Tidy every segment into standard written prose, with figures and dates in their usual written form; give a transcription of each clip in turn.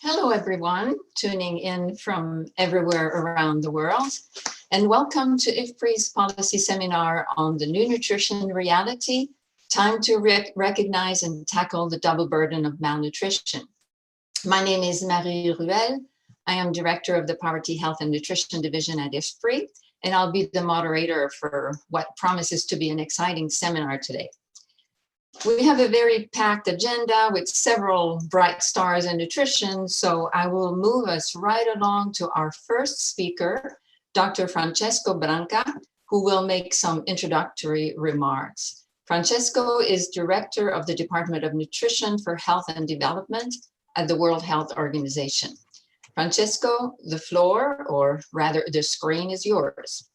Hello, everyone, tuning in from everywhere around the world, and welcome to IFPRI's policy seminar on the new nutrition reality, time to recognize and tackle the double burden of malnutrition. My name is Marie Ruel. I am Director of the Poverty, Health and Nutrition Division at IFPRI, and I'll be the moderator for what promises to be an exciting seminar today. We have a very packed agenda with several bright stars in nutrition, so I will move us right along to our first speaker, Dr. Francesco Branca, who will make some introductory remarks. Francesco is Director of the Department of Nutrition for Health and Development at the World Health Organization. Francesco, the floor, or rather the screen, is yours.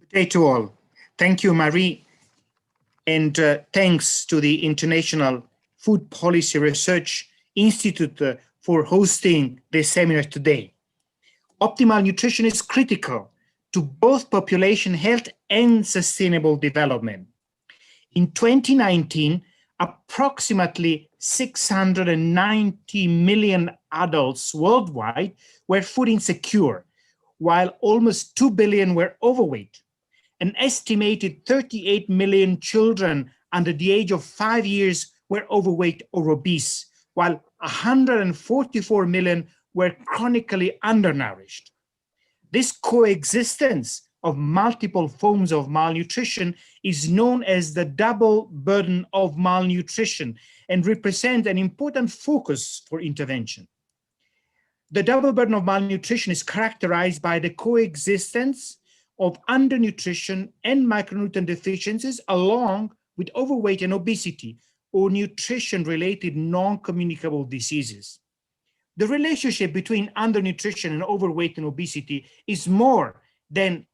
Good day to all. Thank you, Marie. And thanks to the International Food Policy Research Institute for hosting this seminar today. Optimal nutrition is critical to both population health and sustainable development. In 2019, approximately 690 million adults worldwide were food insecure, while almost 2 billion were overweight. An estimated 38 million children under the age of 5 years were overweight or obese, while 144 million were chronically undernourished. This coexistence of multiple forms of malnutrition is known as the double burden of malnutrition and represents an important focus for intervention. The double burden of malnutrition is characterized by the coexistence of undernutrition and micronutrient deficiencies along with overweight and obesity or nutrition-related non-communicable diseases. The relationship between undernutrition and overweight and obesity is more than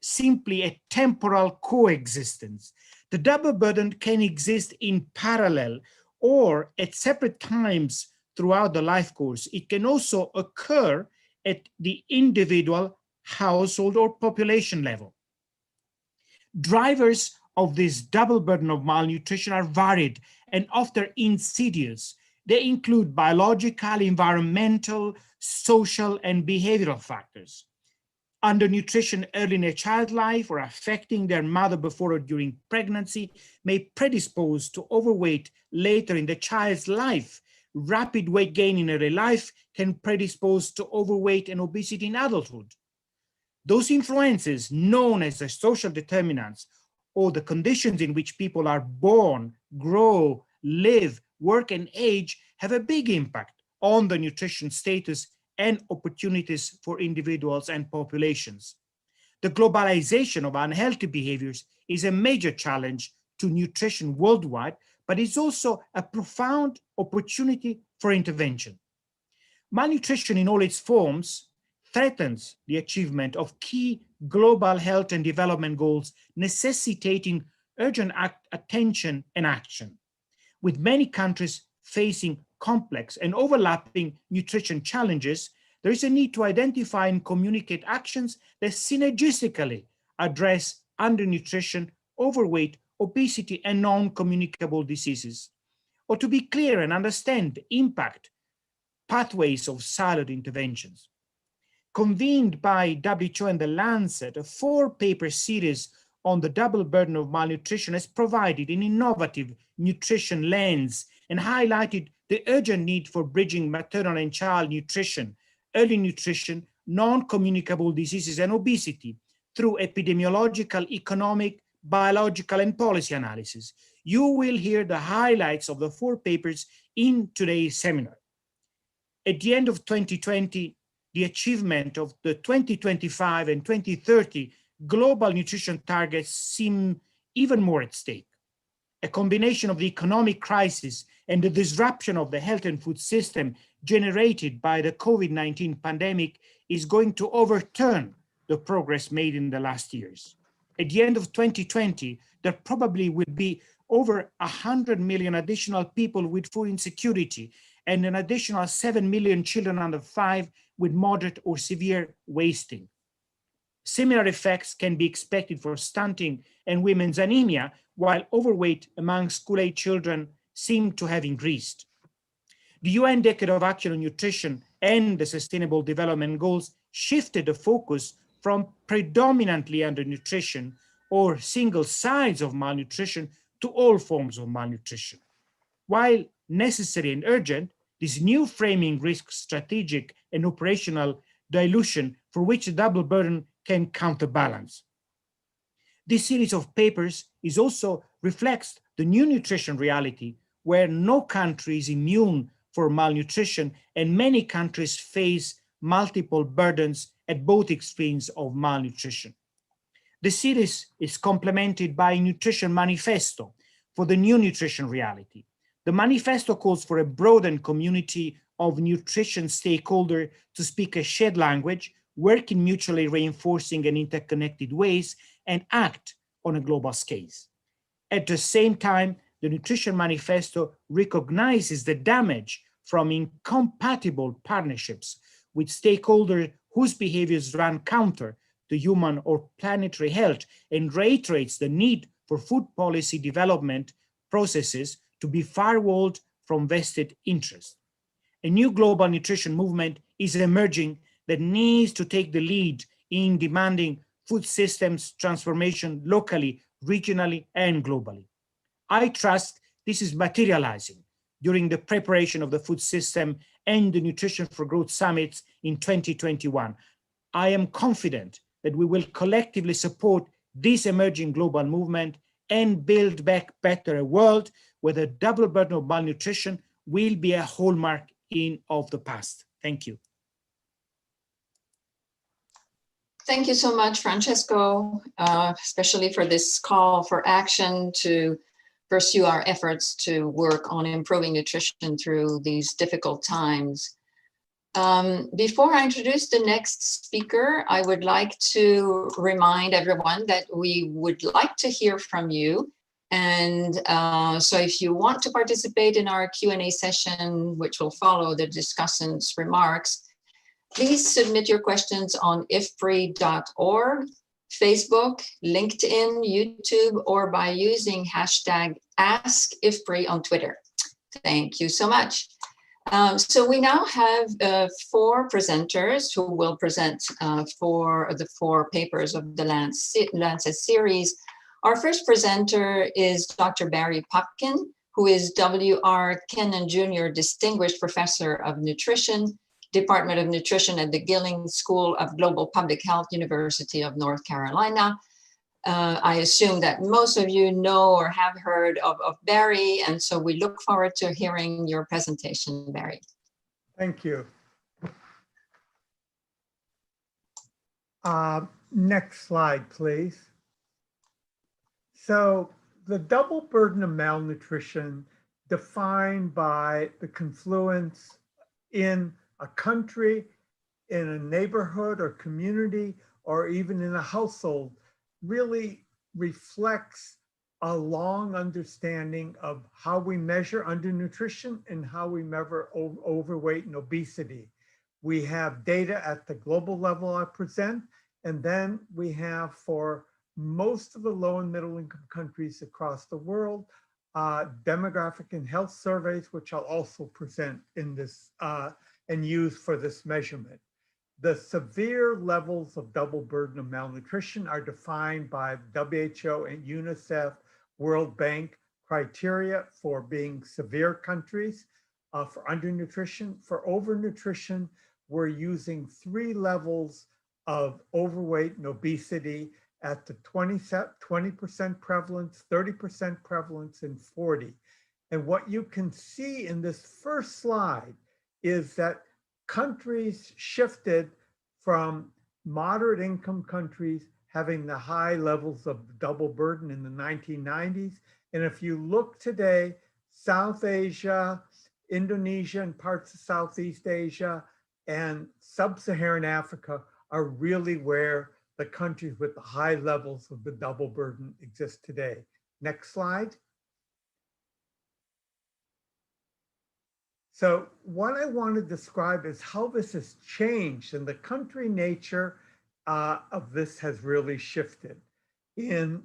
simply a temporal coexistence. The double burden can exist in parallel or at separate times throughout the life course. It can also occur at the individual, household, or population level. Drivers of this double burden of malnutrition are varied and often insidious. They include biological, environmental, social, and behavioral factors. Undernutrition early in a child's life or affecting their mother before or during pregnancy may predispose to overweight later in the child's life. Rapid weight gain in early life can predispose to overweight and obesity in adulthood. Those influences, known as the social determinants, or the conditions in which people are born, grow, live, work, and age, have a big impact on the nutrition status and opportunities for individuals and populations. The globalization of unhealthy behaviors is a major challenge to nutrition worldwide, but it's also a profound opportunity for intervention. Malnutrition in all its forms threatens the achievement of key global health and development goals, necessitating urgent attention and action. With many countries facing complex and overlapping nutrition challenges, there is a need to identify and communicate actions that synergistically address undernutrition, overweight, obesity, and non-communicable diseases. Or to be clear and understand the impact pathways of siloed interventions. Convened by WHO and The Lancet, a 4-paper series on the double burden of malnutrition has provided an innovative nutrition lens and highlighted the urgent need for bridging maternal and child nutrition, early nutrition, non-communicable diseases, and obesity through epidemiological, economic, biological, and policy analysis. You will hear the highlights of the 4 papers in today's seminar. At the end of 2020, the achievement of the 2025 and 2030 global nutrition targets seem even more at stake. A combination of the economic crisis and the disruption of the health and food system generated by the COVID-19 pandemic is going to overturn the progress made in the last years. At the end of 2020, there probably will be over 100 million additional people with food insecurity and an additional 7 million children under 5 with moderate or severe wasting. Similar effects can be expected for stunting and women's anemia, while overweight among school-age children seem to have increased. The UN Decade of Action on Nutrition and the Sustainable Development Goals shifted the focus from predominantly undernutrition or single signs of malnutrition to all forms of malnutrition. While necessary and urgent, this new framing risks strategic and operational dilution for which the double burden can counterbalance. This series of papers also reflects the new nutrition reality where no country is immune for malnutrition and many countries face multiple burdens at both extremes of malnutrition. The series is complemented by a nutrition manifesto for the new nutrition reality. The manifesto calls for a broadened community of nutrition stakeholders to speak a shared language, work in mutually reinforcing and interconnected ways, and act on a global scale. At the same time, the Nutrition Manifesto recognizes the damage from incompatible partnerships with stakeholders whose behaviors run counter to human or planetary health and reiterates the need for food policy development processes to be firewalled from vested interests. A new global nutrition movement is emerging that needs to take the lead in demanding food systems transformation locally, regionally, and globally. I trust this is materializing during the preparation of the food system and the Nutrition for Growth summits in 2021. I am confident that we will collectively support this emerging global movement and build back better a world where the double burden of malnutrition will be a hallmark of the past. Thank you. Thank you so much, Francesco, especially for this call for action to pursue our efforts to work on improving nutrition through these difficult times. Before I introduce the next speaker, I would like to remind everyone that we would like to hear from you. And so if you want to participate in our Q&A session, which will follow the discussant's remarks, please submit your questions on ifpri.org, Facebook, LinkedIn, YouTube, or by using hashtag AskIfPri on Twitter. Thank you so much. So we now have 4 presenters who will present for the 4 papers of the Lancet series. Our first presenter is Dr. Barry Popkin, who is W.R. Kennan Jr. Distinguished Professor of Nutrition, Department of Nutrition at the Gilling School of Global Public Health, University of North Carolina. I assume that most of you know or have heard of Barry, and so we look forward to hearing your presentation, Barry. Thank you. Next slide, please. So the double burden of malnutrition defined by the confluence in a country, in a neighborhood or community, or even in a household really reflects a long understanding of how we measure undernutrition and how we measure overweight and obesity. We have data at the global level I present, and then we have for most of the low and middle income countries across the world, demographic and health surveys, which I'll also present in this and use for this measurement. The severe levels of double burden of malnutrition are defined by WHO and UNICEF, World Bank criteria for being severe countries. For undernutrition, for overnutrition, we're using 3 levels of overweight and obesity at the 20% prevalence, 30% prevalence, and 40. And what you can see in this first slide is that countries shifted from moderate income countries having the high levels of double burden in the 1990s. And if you look today, South Asia, Indonesia, and parts of Southeast Asia, and Sub-Saharan Africa are really where the countries with the high levels of the double burden exist today. Next slide. So what I want to describe is how this has changed, and the country nature of this has really shifted. In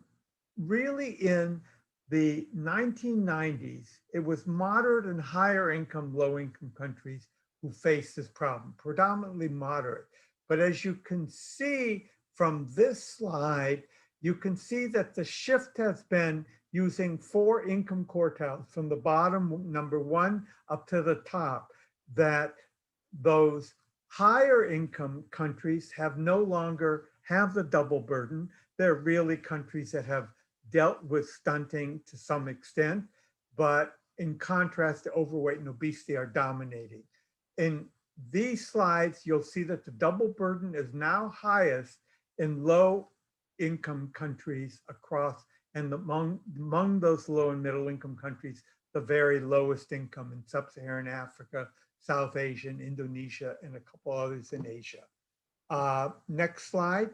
the 1990s, it was moderate and higher income, low income countries who faced this problem, predominantly moderate. But as you can see from this slide, you can see that the shift has been using 4 income quartiles from the bottom, number 1, up to the top, that those higher income countries have no longer have the double burden. They're really countries that have dealt with stunting to some extent, but in contrast, the overweight and obesity are dominating. In these slides, you'll see that the double burden is now highest in low income countries across, and among those low and middle income countries, the very lowest income in sub-Saharan Africa, South Asia, and Indonesia, and a couple others in Asia. Next slide.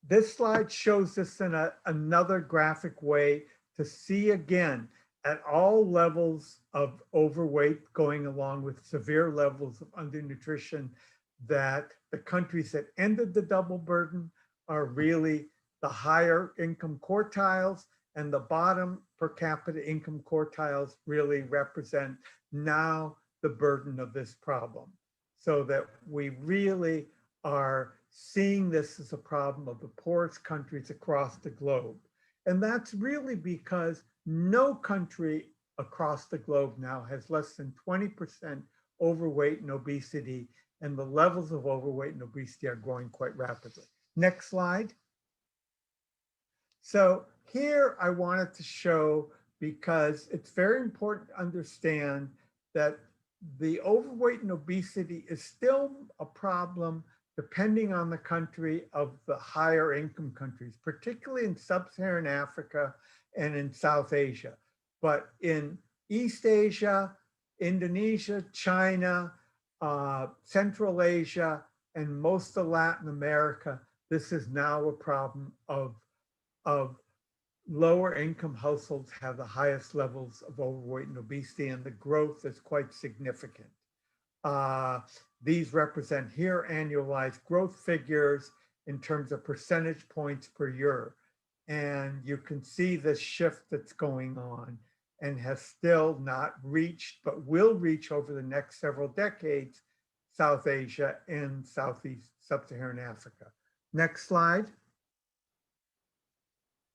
This slide shows this in another graphic way to see again at all levels of overweight going along with severe levels of undernutrition that the countries that ended the double burden are really the higher income quartiles, and the bottom per capita income quartiles really represent now the burden of this problem. So that we really are seeing this as a problem of the poorest countries across the globe. And that's really because no country across the globe now has less than 20% overweight and obesity, and the levels of overweight and obesity are growing quite rapidly. Next slide. So here I wanted to show, because it's very important to understand that the overweight and obesity is still a problem depending on the country of the higher income countries, particularly in sub-Saharan Africa and in South Asia. But in East Asia, Indonesia, China, Central Asia, and most of Latin America, this is now a problem of lower income households have the highest levels of overweight and obesity, and the growth is quite significant. These represent here annualized growth figures in terms of percentage points per year. And you can see this shift that's going on and has still not reached, but will reach over the next several decades, South Asia and Southeast Sub-Saharan Africa. Next slide.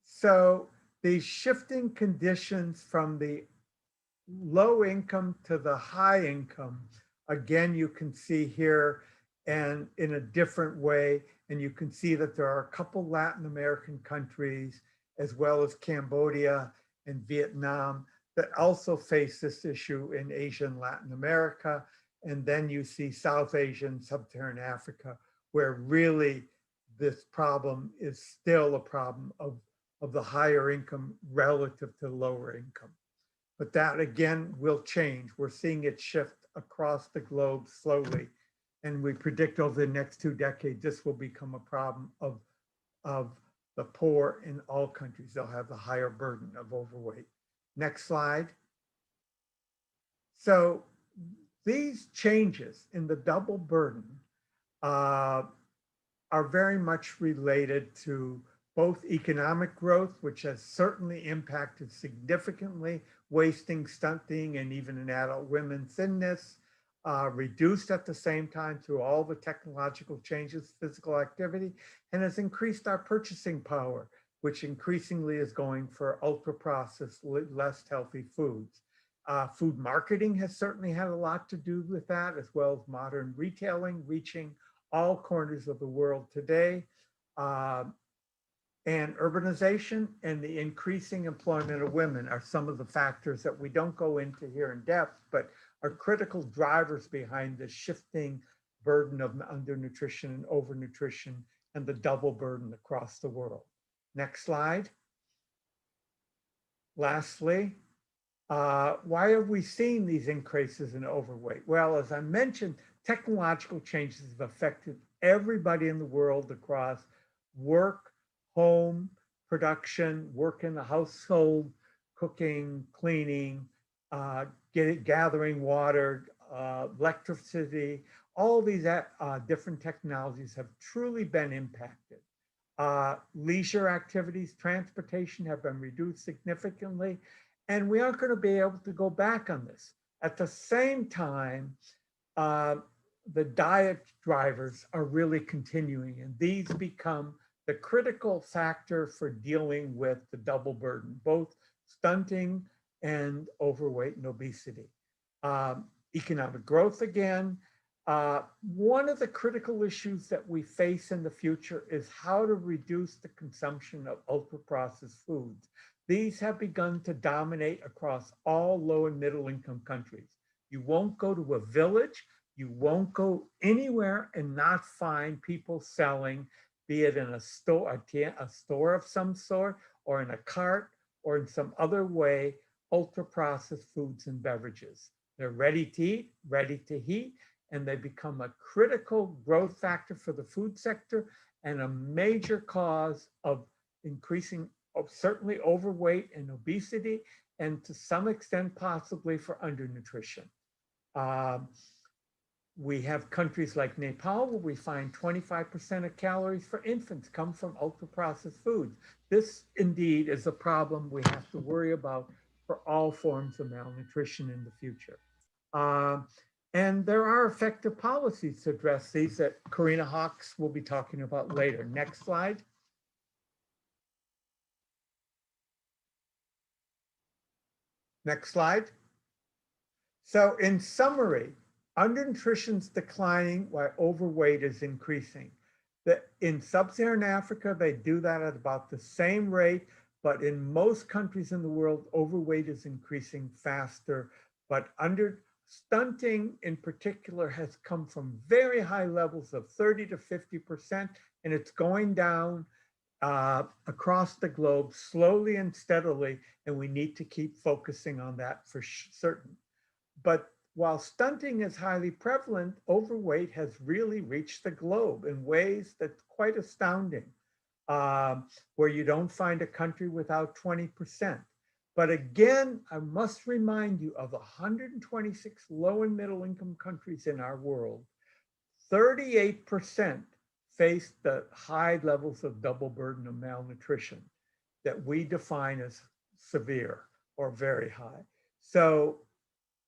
So these shifting conditions from the low income to the high income, again, you can see here and in a different way. And you can see that there are a couple Latin American countries, as well as Cambodia and Vietnam, that also face this issue in Asia and Latin America. And then you see South Asia and Sub-Saharan Africa, where really this problem is still a problem of the higher income relative to lower income. But that again will change. We're seeing it shift across the globe slowly. And we predict over the next 2 decades, this will become a problem of the poor in all countries. They'll have the higher burden of overweight. Next slide. So these changes in the double burden are very much related to both economic growth, which has certainly impacted significantly wasting, stunting, and even in adult women, thinness, reduced at the same time through all the technological changes, physical activity, and has increased our purchasing power, which increasingly is going for ultra-processed, less healthy foods. Food marketing has certainly had a lot to do with that, as well as modern retailing, reaching all corners of the world today. And urbanization and the increasing employment of women are some of the factors that we don't go into here in depth, but are critical drivers behind the shifting burden of undernutrition and overnutrition and the double burden across the world. Next slide. Lastly, why have we seen these increases in overweight? Well, as I mentioned, technological changes have affected everybody in the world across work, home, production, work in the household, cooking, cleaning, gathering water, electricity. All these different technologies have truly been impacted. Leisure activities, transportation have been reduced significantly, and we aren't going to be able to go back on this. At the same time, the diet drivers are really continuing, and these become the critical factor for dealing with the double burden, both stunting and overweight and obesity. Economic growth again. One of the critical issues that we face in the future is how to reduce the consumption of ultra-processed foods. These have begun to dominate across all low and middle income countries. You won't go to a village, you won't go anywhere and not find people selling, be it in a store of some sort, or in a cart, or in some other way, ultra-processed foods and beverages. They're ready to eat, ready to heat, and they become a critical growth factor for the food sector and a major cause of increasing, certainly overweight and obesity, and to some extent possibly for undernutrition. We have countries like Nepal where we find 25% of calories for infants come from ultra-processed foods. This indeed is a problem we have to worry about for all forms of malnutrition in the future. And there are effective policies to address these that Karina Hawks will be talking about later. Next slide. Next slide. So in summary, undernutrition is declining while overweight is increasing. In sub-Saharan Africa, they do that at about the same rate, but in most countries in the world, overweight is increasing faster. But stunting in particular has come from very high levels of 30 to 50%, and it's going down across the globe slowly and steadily, and we need to keep focusing on that for certain. But while stunting is highly prevalent, overweight has really reached the globe in ways that's quite astounding, where you don't find a country without 20%. But again, I must remind you of 126 low and middle income countries in our world, 38% face the high levels of double burden of malnutrition that we define as severe or very high. So,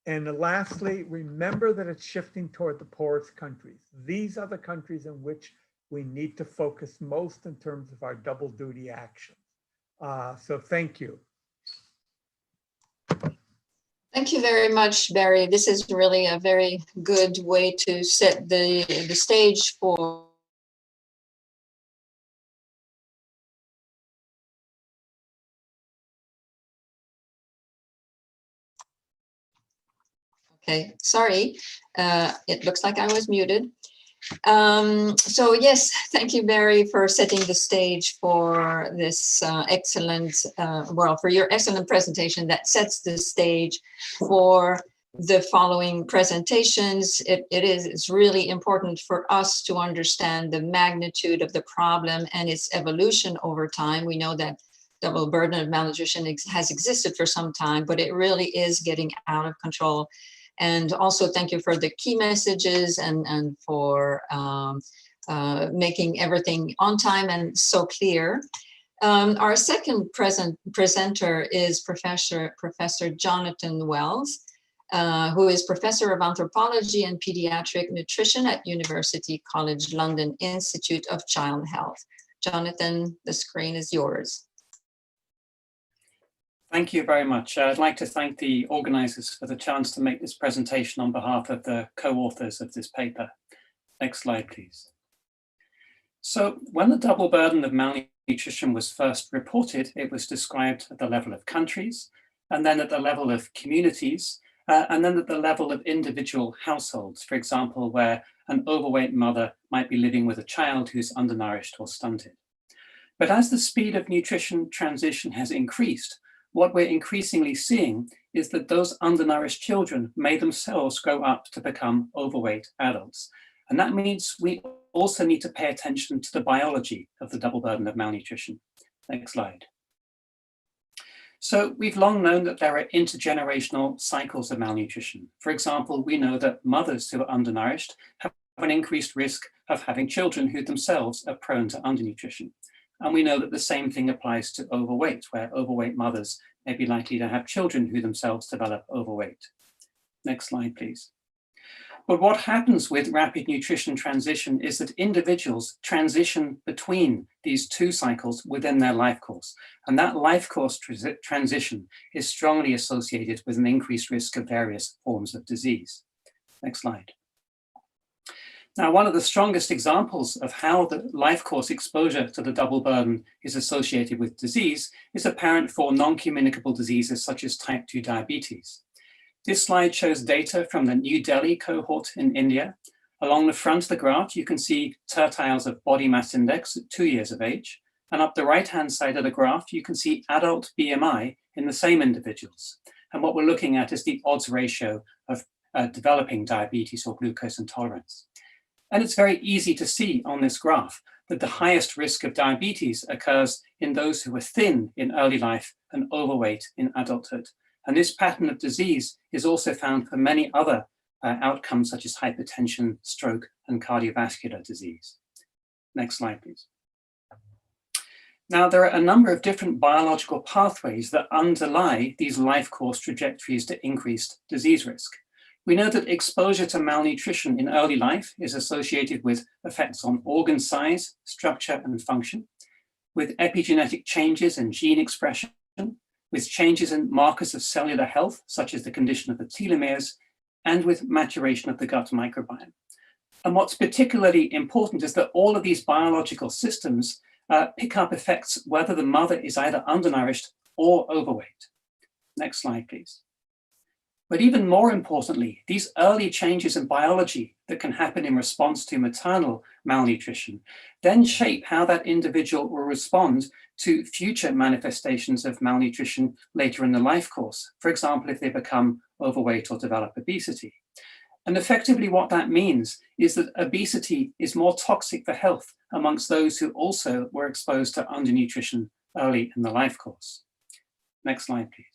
and lastly, remember that it's shifting toward the poorest countries. These are the countries in which we need to focus most in terms of our double duty actions. So thank you. Thank you very much, Barry. This is really a very good way to set the stage for okay, sorry. It looks like I was muted. So yes, thank you, Barry, for setting the stage for this excellent, for your excellent presentation that sets the stage for the following presentations. It's really important for us to understand the magnitude of the problem and its evolution over time. We know that double burden of malnutrition has existed for some time, but it really is getting out of control. And also thank you for the key messages and for making everything on time and so clear. Our second presenter is Professor Jonathan Wells, who is Professor of Anthropology and Pediatric Nutrition at University College London Institute of Child Health. Jonathan, the screen is yours. Thank you very much. I'd like to thank the organizers for the chance to make this presentation on behalf of the co-authors of this paper. Next slide, please. So when the double burden of malnutrition was first reported, it was described at the level of countries, and then at the level of communities, and then at the level of individual households, for example, where an overweight mother might be living with a child who's undernourished or stunted. But as the speed of nutrition transition has increased, what we're increasingly seeing is that those undernourished children may themselves grow up to become overweight adults. And that means we also need to pay attention to the biology of the double burden of malnutrition. Next slide. So we've long known that there are intergenerational cycles of malnutrition. For example, we know that mothers who are undernourished have an increased risk of having children who themselves are prone to undernutrition. And we know that the same thing applies to overweight, where overweight mothers may be likely to have children who themselves develop overweight. Next slide, please. But what happens with rapid nutrition transition is that individuals transition between these two cycles within their life course. And that life course transition is strongly associated with an increased risk of various forms of disease. Next slide. Now, one of the strongest examples of how the life course exposure to the double burden is associated with disease is apparent for non-communicable diseases such as type 2 diabetes. This slide shows data from the New Delhi cohort in India. Along the front of the graph, you can see tertiles of body mass index at 2 years of age. And up the right-hand side of the graph, you can see adult BMI in the same individuals. And what we're looking at is the odds ratio of developing diabetes or glucose intolerance. And it's very easy to see on this graph that the highest risk of diabetes occurs in those who are thin in early life and overweight in adulthood. And this pattern of disease is also found for many other outcomes such as hypertension, stroke, and cardiovascular disease. Next slide, please. Now, there are a number of different biological pathways that underlie these life course trajectories to increased disease risk. We know that exposure to malnutrition in early life is associated with effects on organ size, structure, and function, with epigenetic changes in gene expression, with changes in markers of cellular health, such as the condition of the telomeres, and with maturation of the gut microbiome. And what's particularly important is that all of these biological systems pick up effects whether the mother is either undernourished or overweight. Next slide, please. But even more importantly, these early changes in biology that can happen in response to maternal malnutrition then shape how that individual will respond to future manifestations of malnutrition later in the life course. For example, if they become overweight or develop obesity. And effectively what that means is that obesity is more toxic for health amongst those who also were exposed to undernutrition early in the life course. Next slide, please.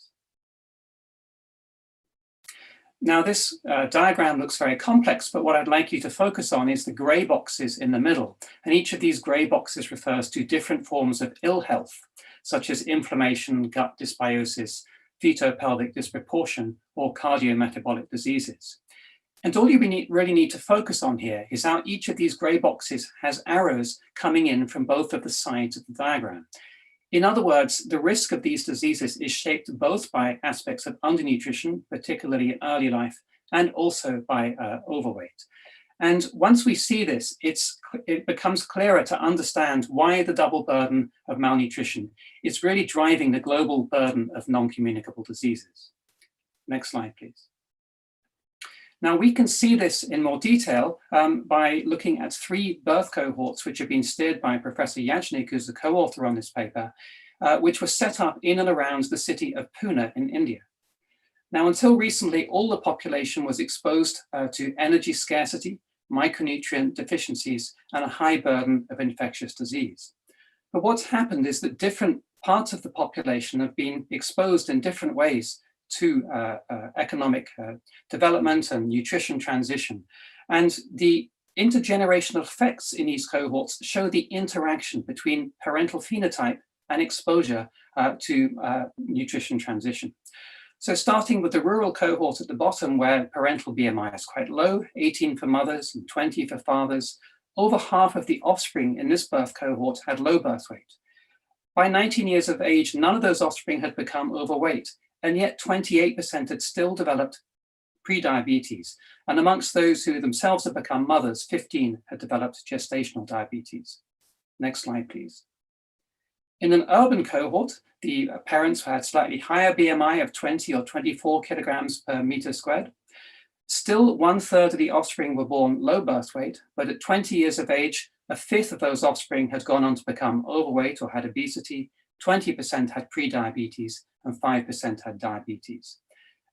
Now, this diagram looks very complex, but what I'd like you to focus on is the gray boxes in the middle. And each of these gray boxes refers to different forms of ill health, such as inflammation, gut dysbiosis, feto-pelvic disproportion, or cardiometabolic diseases. And all you really need to focus on here is how each of these gray boxes has arrows coming in from both of the sides of the diagram. In other words, the risk of these diseases is shaped both by aspects of undernutrition, particularly in early life, and also by overweight. And once we see this, it becomes clearer to understand why the double burden of malnutrition is really driving the global burden of non-communicable diseases. Next slide, please. Now, we can see this in more detail by looking at 3 birth cohorts, which have been steered by Professor Yajnik, who's the co-author on this paper, which was set up in and around the city of Pune in India. Now, until recently, all the population was exposed to energy scarcity, micronutrient deficiencies, and a high burden of infectious disease. But what's happened is that different parts of the population have been exposed in different ways to economic development and nutrition transition. And the intergenerational effects in these cohorts show the interaction between parental phenotype and exposure to nutrition transition. So starting with the rural cohort at the bottom, where parental BMI is quite low, 18 for mothers and 20 for fathers, over half of the offspring in this birth cohort had low birth weight. By 19 years of age, none of those offspring had become overweight, and yet 28% had still developed prediabetes. And amongst those who themselves had become mothers, 15 had developed gestational diabetes. Next slide, please. In an urban cohort, the parents had slightly higher BMI of 20 or 24 kilograms per meter squared. Still, 1/3 of the offspring were born low birth weight, but at 20 years of age, 1/5 of those offspring had gone on to become overweight or had obesity, 20% had prediabetes, and 5% had diabetes.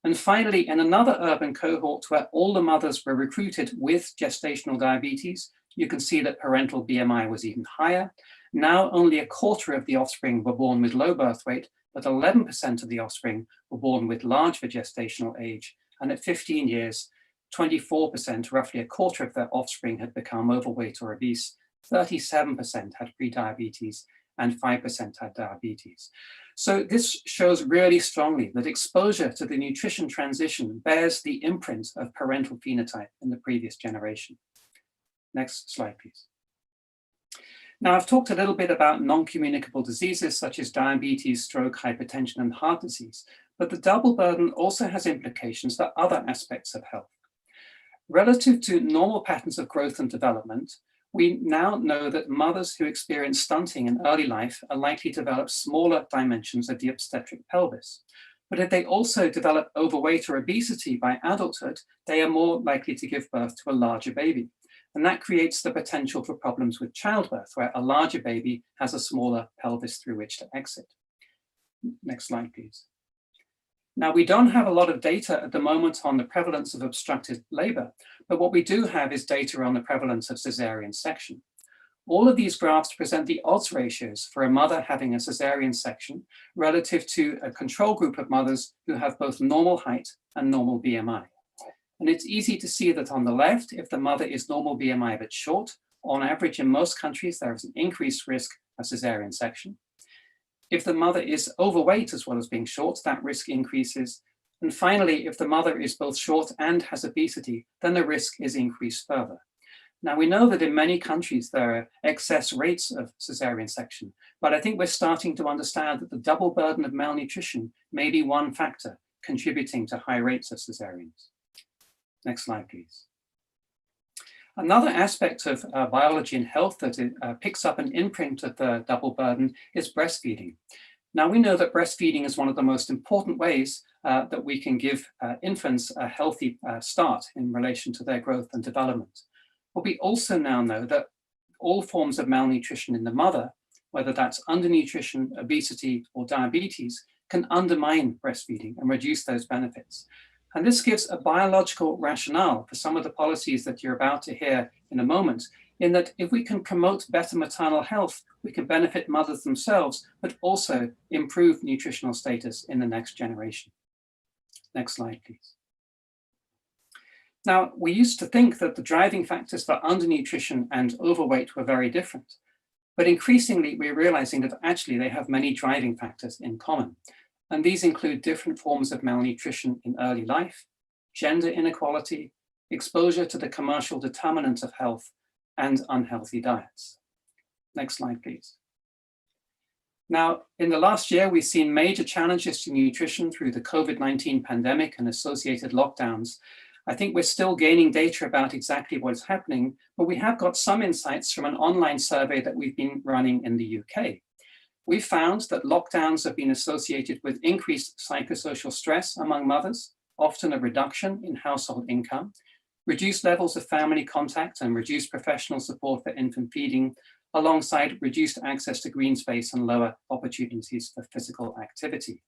And finally, in another urban cohort where all the mothers were recruited with gestational diabetes, you can see that parental BMI was even higher. Now only 1/4 of the offspring were born with low birth weight, but 11% of the offspring were born with large for gestational age. And at 15 years, 24%, roughly 1/4 of their offspring had become overweight or obese, 37% had prediabetes, and 5% had diabetes. So this shows really strongly that exposure to the nutrition transition bears the imprint of parental phenotype in the previous generation. Next slide, please. Now, I've talked a little bit about non-communicable diseases such as diabetes, stroke, hypertension, and heart disease, but the double burden also has implications for other aspects of health. Relative to normal patterns of growth and development, we now know that mothers who experience stunting in early life are likely to develop smaller dimensions of the obstetric pelvis. But if they also develop overweight or obesity by adulthood, they are more likely to give birth to a larger baby. And that creates the potential for problems with childbirth, where a larger baby has a smaller pelvis through which to exit. Next slide, please. Now, we don't have a lot of data at the moment on the prevalence of obstructive labor, but what we do have is data on the prevalence of cesarean section. All of these graphs present the odds ratios for a mother having a cesarean section relative to a control group of mothers who have both normal height and normal BMI. And it's easy to see that on the left, if the mother is normal BMI but short, on average in most countries, there is an increased risk of cesarean section. If the mother is overweight as well as being short, that risk increases. And finally, if the mother is both short and has obesity, then the risk is increased further. Now, we know that in many countries there are excess rates of cesarean section, but I think we're starting to understand that the double burden of malnutrition may be one factor contributing to high rates of cesareans. Next slide, please. Another aspect of biology and health that picks up an imprint of the double burden is breastfeeding. Now, we know that breastfeeding is one of the most important ways that we can give infants a healthy start in relation to their growth and development. But we also now know that all forms of malnutrition in the mother, whether that's undernutrition, obesity, or diabetes, can undermine breastfeeding and reduce those benefits. And this gives a biological rationale for some of the policies that you're about to hear in a moment, in that if we can promote better maternal health, we can benefit mothers themselves, but also improve nutritional status in the next generation. Next slide, please. Now, we used to think that the driving factors for undernutrition and overweight were very different, but increasingly we're realizing that actually they have many driving factors in common. And these include different forms of malnutrition in early life, gender inequality, exposure to the commercial determinants of health, and unhealthy diets. Next slide, please. Now, in the last year, we've seen major challenges to nutrition through the COVID-19 pandemic and associated lockdowns. I think we're still gaining data about exactly what is happening, but we have got some insights from an online survey that we've been running in the UK. We found that lockdowns have been associated with increased psychosocial stress among mothers, often a reduction in household income, reduced levels of family contact and reduced professional support for infant feeding, alongside reduced access to green space and lower opportunities for physical activity.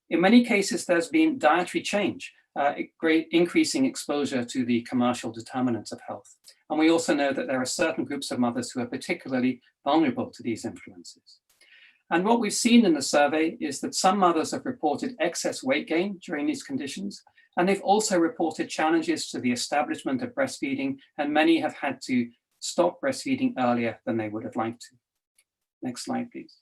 In many cases, there's been dietary change, increasing exposure to the commercial determinants of health. And we also know that there are certain groups of mothers who are particularly vulnerable to these influences. And what we've seen in the survey is that some mothers have reported excess weight gain during these conditions, and they've also reported challenges to the establishment of breastfeeding, and many have had to stop breastfeeding earlier than they would have liked to. Next slide, please.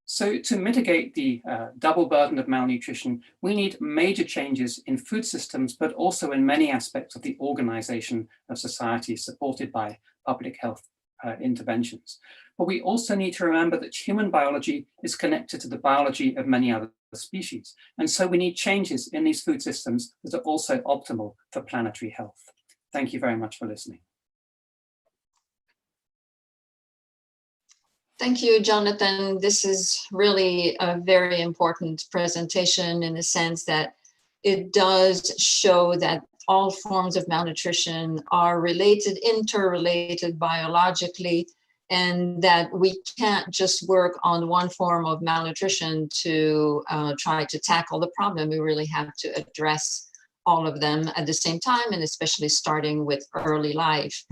So to mitigate the double burden of malnutrition, we need major changes in food systems, but also in many aspects of the organization of society supported by public health interventions. But we also need to remember that human biology is connected to the biology of many other species. And so we need changes in these food systems that are also optimal for planetary health. Thank you very much for listening. Thank you, Jonathan. This is really a very important presentation in the sense that it does show that all forms of malnutrition are related, interrelated biologically, and that we can't just work on one form of malnutrition to try to tackle the problem. We really have to address all of them at the same time, and especially starting with early life.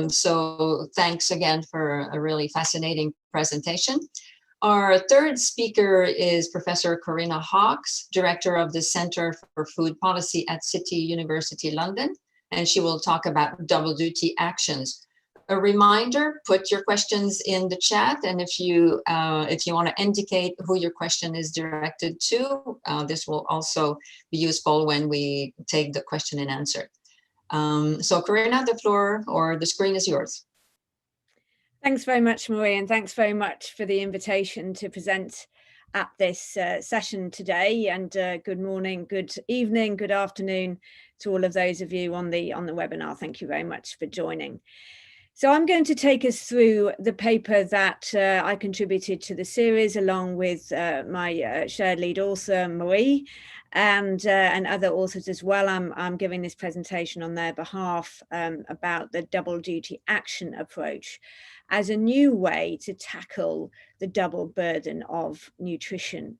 So thanks again for a really fascinating presentation. Our third speaker is Professor Corinna Hawkes, Director of the Center for Food Policy at City University London, and she will talk about double duty actions. A reminder, put your questions in the chat, and if you want to indicate who your question is directed to, this will also be useful when we take the question and answer. So Corinna, the floor or the screen is yours. Thanks very much, Marie, and thanks very much for the invitation to present at this session today. And good morning, good evening, good afternoon to all of those of you on the webinar. Thank you very much for joining. So I'm going to take us through the paper that I contributed to the series along with my shared lead author, Marie, and other authors as well. I'm giving this presentation on their behalf about the double duty action approach as a new way to tackle the double burden of nutrition.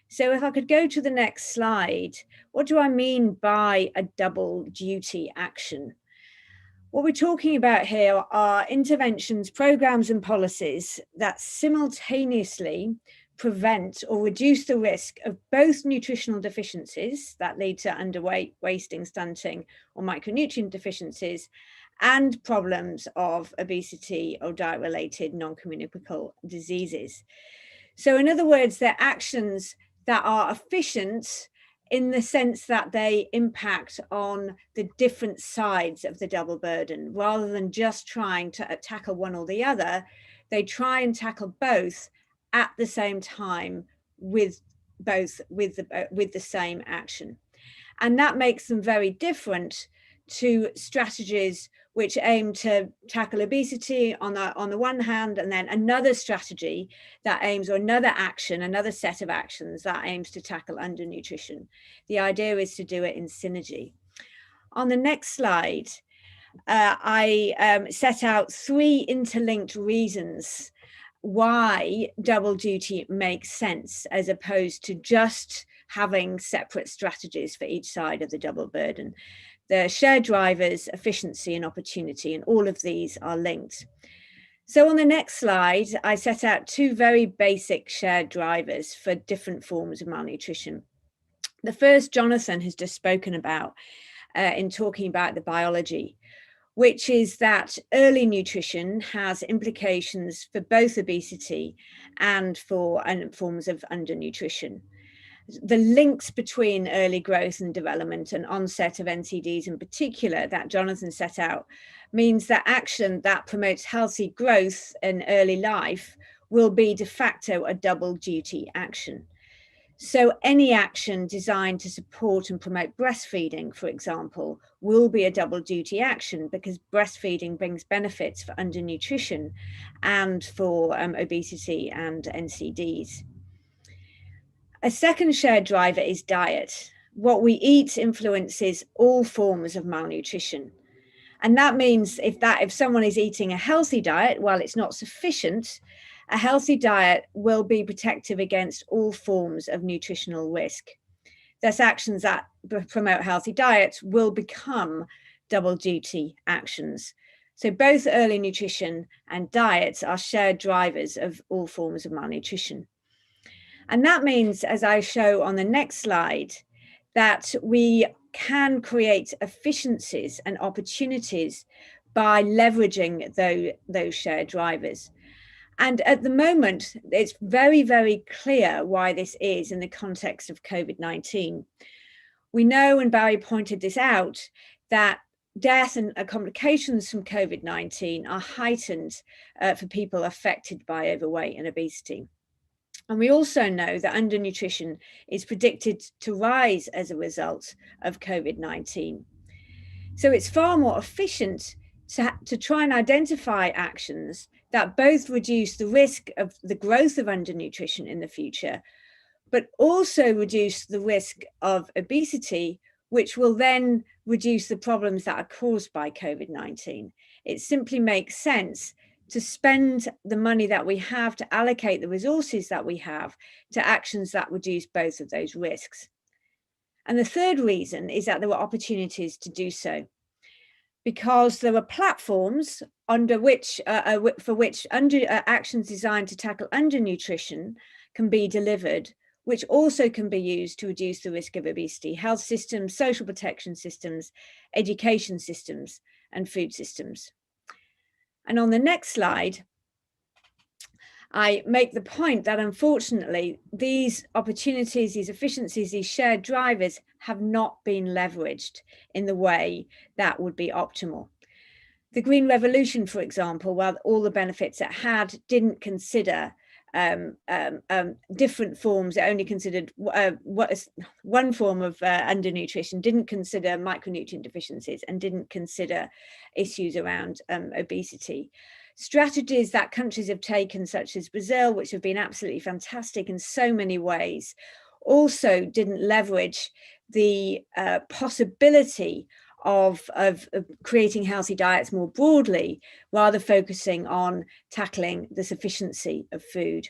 So if I could go to the next slide, what do I mean by a double duty action? What we're talking about here are interventions, programs and policies that simultaneously prevent or reduce the risk of both nutritional deficiencies that lead to underweight, wasting, stunting, or micronutrient deficiencies, and problems of obesity or diet-related non-communicable diseases. So in other words, they're actions that are efficient in the sense that they impact on the different sides of the double burden. Rather than just trying to tackle one or the other, they try and tackle both at the same time with the same action. And that makes them very different to strategies which aim to tackle obesity on the one hand, and then another strategy that aims, or another action, another set of actions that aims to tackle undernutrition. The idea is to do it in synergy. On the next slide, I set out 3 interlinked reasons why double duty makes sense, as opposed to just having separate strategies for each side of the double burden. The shared drivers, efficiency and opportunity, and all of these are linked. So on the next slide, I set out 2 very basic shared drivers for different forms of malnutrition. The first, Jonathan has just spoken about in talking about the biology, which is that early nutrition has implications for both obesity and for forms of undernutrition. The links between early growth and development and onset of NCDs in particular that Jonathan set out means that action that promotes healthy growth in early life will be de facto a double duty action. So any action designed to support and promote breastfeeding, for example, will be a double duty action because breastfeeding brings benefits for undernutrition and for obesity and NCDs. A second shared driver is diet. What we eat influences all forms of malnutrition. And that means if someone is eating a healthy diet, while it's not sufficient, a healthy diet will be protective against all forms of nutritional risk. Thus, actions that promote healthy diets will become double duty actions. So both early nutrition and diets are shared drivers of all forms of malnutrition. And that means, as I show on the next slide, that we can create efficiencies and opportunities by leveraging those shared drivers. And at the moment, it's very, very clear why this is in the context of COVID-19. We know, and Barry pointed this out, that death and complications from COVID-19 are heightened for people affected by overweight and obesity. And we also know that undernutrition is predicted to rise as a result of COVID-19. So it's far more efficient to try and identify actions that both reduce the risk of the growth of undernutrition in the future, but also reduce the risk of obesity, which will then reduce the problems that are caused by COVID-19. It simply makes sense to spend the money that we have, to allocate the resources that we have to actions that reduce both of those risks. And the third reason is that there are opportunities to do so, because there are platforms under which, actions designed to tackle undernutrition can be delivered, which also can be used to reduce the risk of obesity: health systems, social protection systems, education systems, and food systems. And on the next slide, I make the point that unfortunately, these opportunities, these efficiencies, these shared drivers have not been leveraged in the way that would be optimal. The Green Revolution, for example, while all the benefits it had, didn't consider different forms. It only considered one form of undernutrition, didn't consider micronutrient deficiencies, and didn't consider issues around obesity. Strategies that countries have taken, such as Brazil, which have been absolutely fantastic in so many ways, also didn't leverage the possibility of creating healthy diets more broadly, rather focusing on tackling the sufficiency of food.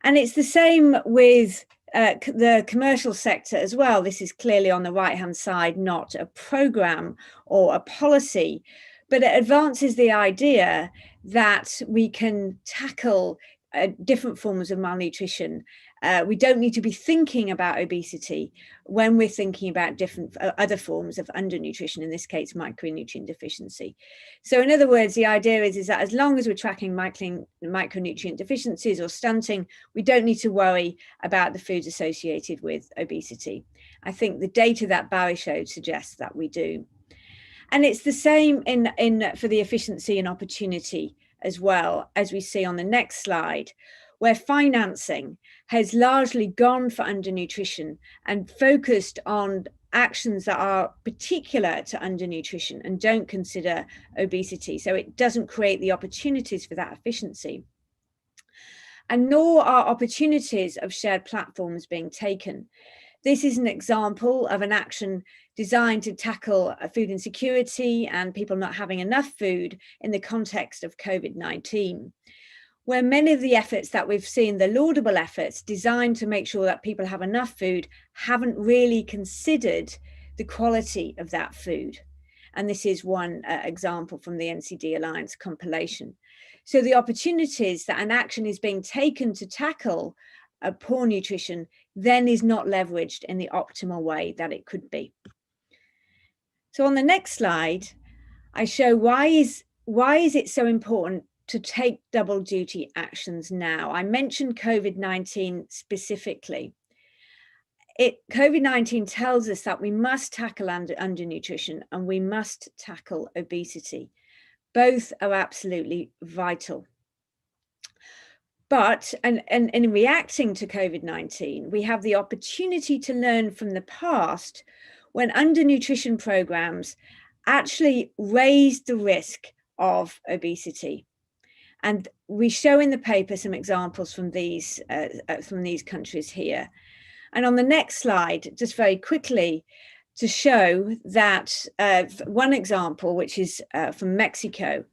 And it's the same with the commercial sector as well. This is clearly on the right-hand side, not a program or a policy, but it advances the idea that we can tackle different forms of malnutrition. We don't need to be thinking about obesity when we're thinking about different other forms of undernutrition, in this case, micronutrient deficiency. So in other words, the idea is that as long as we're tracking micronutrient deficiencies or stunting, we don't need to worry about the foods associated with obesity. I think the data that Barry showed suggests that we do. And it's the same for the efficiency and opportunity as well, as we see on the next slide, where financing has largely gone for undernutrition and focused on actions that are particular to undernutrition and don't consider obesity. So it doesn't create the opportunities for that efficiency. And nor are opportunities of shared platforms being taken. This is an example of an action designed to tackle food insecurity and people not having enough food in the context of COVID-19, where many of the efforts that we've seen, the laudable efforts designed to make sure that people have enough food, haven't really considered the quality of that food. And this is one example from the NCD Alliance compilation. So the opportunities that an action is being taken to tackle poor nutrition then is not leveraged in the optimal way that it could be. So on the next slide, I show why is it so important to take double duty actions now. I mentioned COVID-19 specifically. COVID-19 tells us that we must tackle undernutrition and we must tackle obesity. Both are absolutely vital. But in reacting to COVID-19, we have the opportunity to learn from the past when undernutrition programs actually raised the risk of obesity. And we show in the paper some examples from these countries here. And on the next slide, just very quickly, to show that one example, which is from Mexico,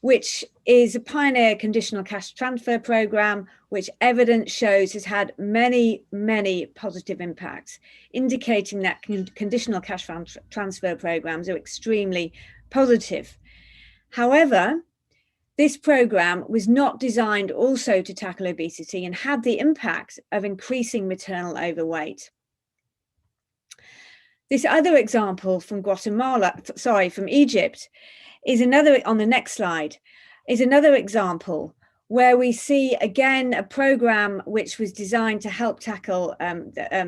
which is a pioneer conditional cash transfer program, which evidence shows has had many, many positive impacts, indicating that conditional cash transfer programs are extremely positive. However, this program was not designed also to tackle obesity and had the impact of increasing maternal overweight. This other example from from Egypt, is another, on the next slide, is another example where we see again a program which was designed to help tackle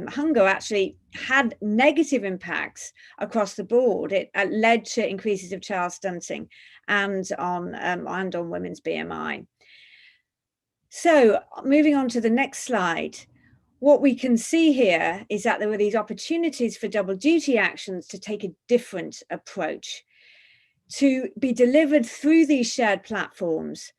hunger actually had negative impacts across the board. It led to increases of child stunting and on women's BMI. So moving on to the next slide, what we can see here is that there were these opportunities for double duty actions to take a different approach, to be delivered through these shared platforms,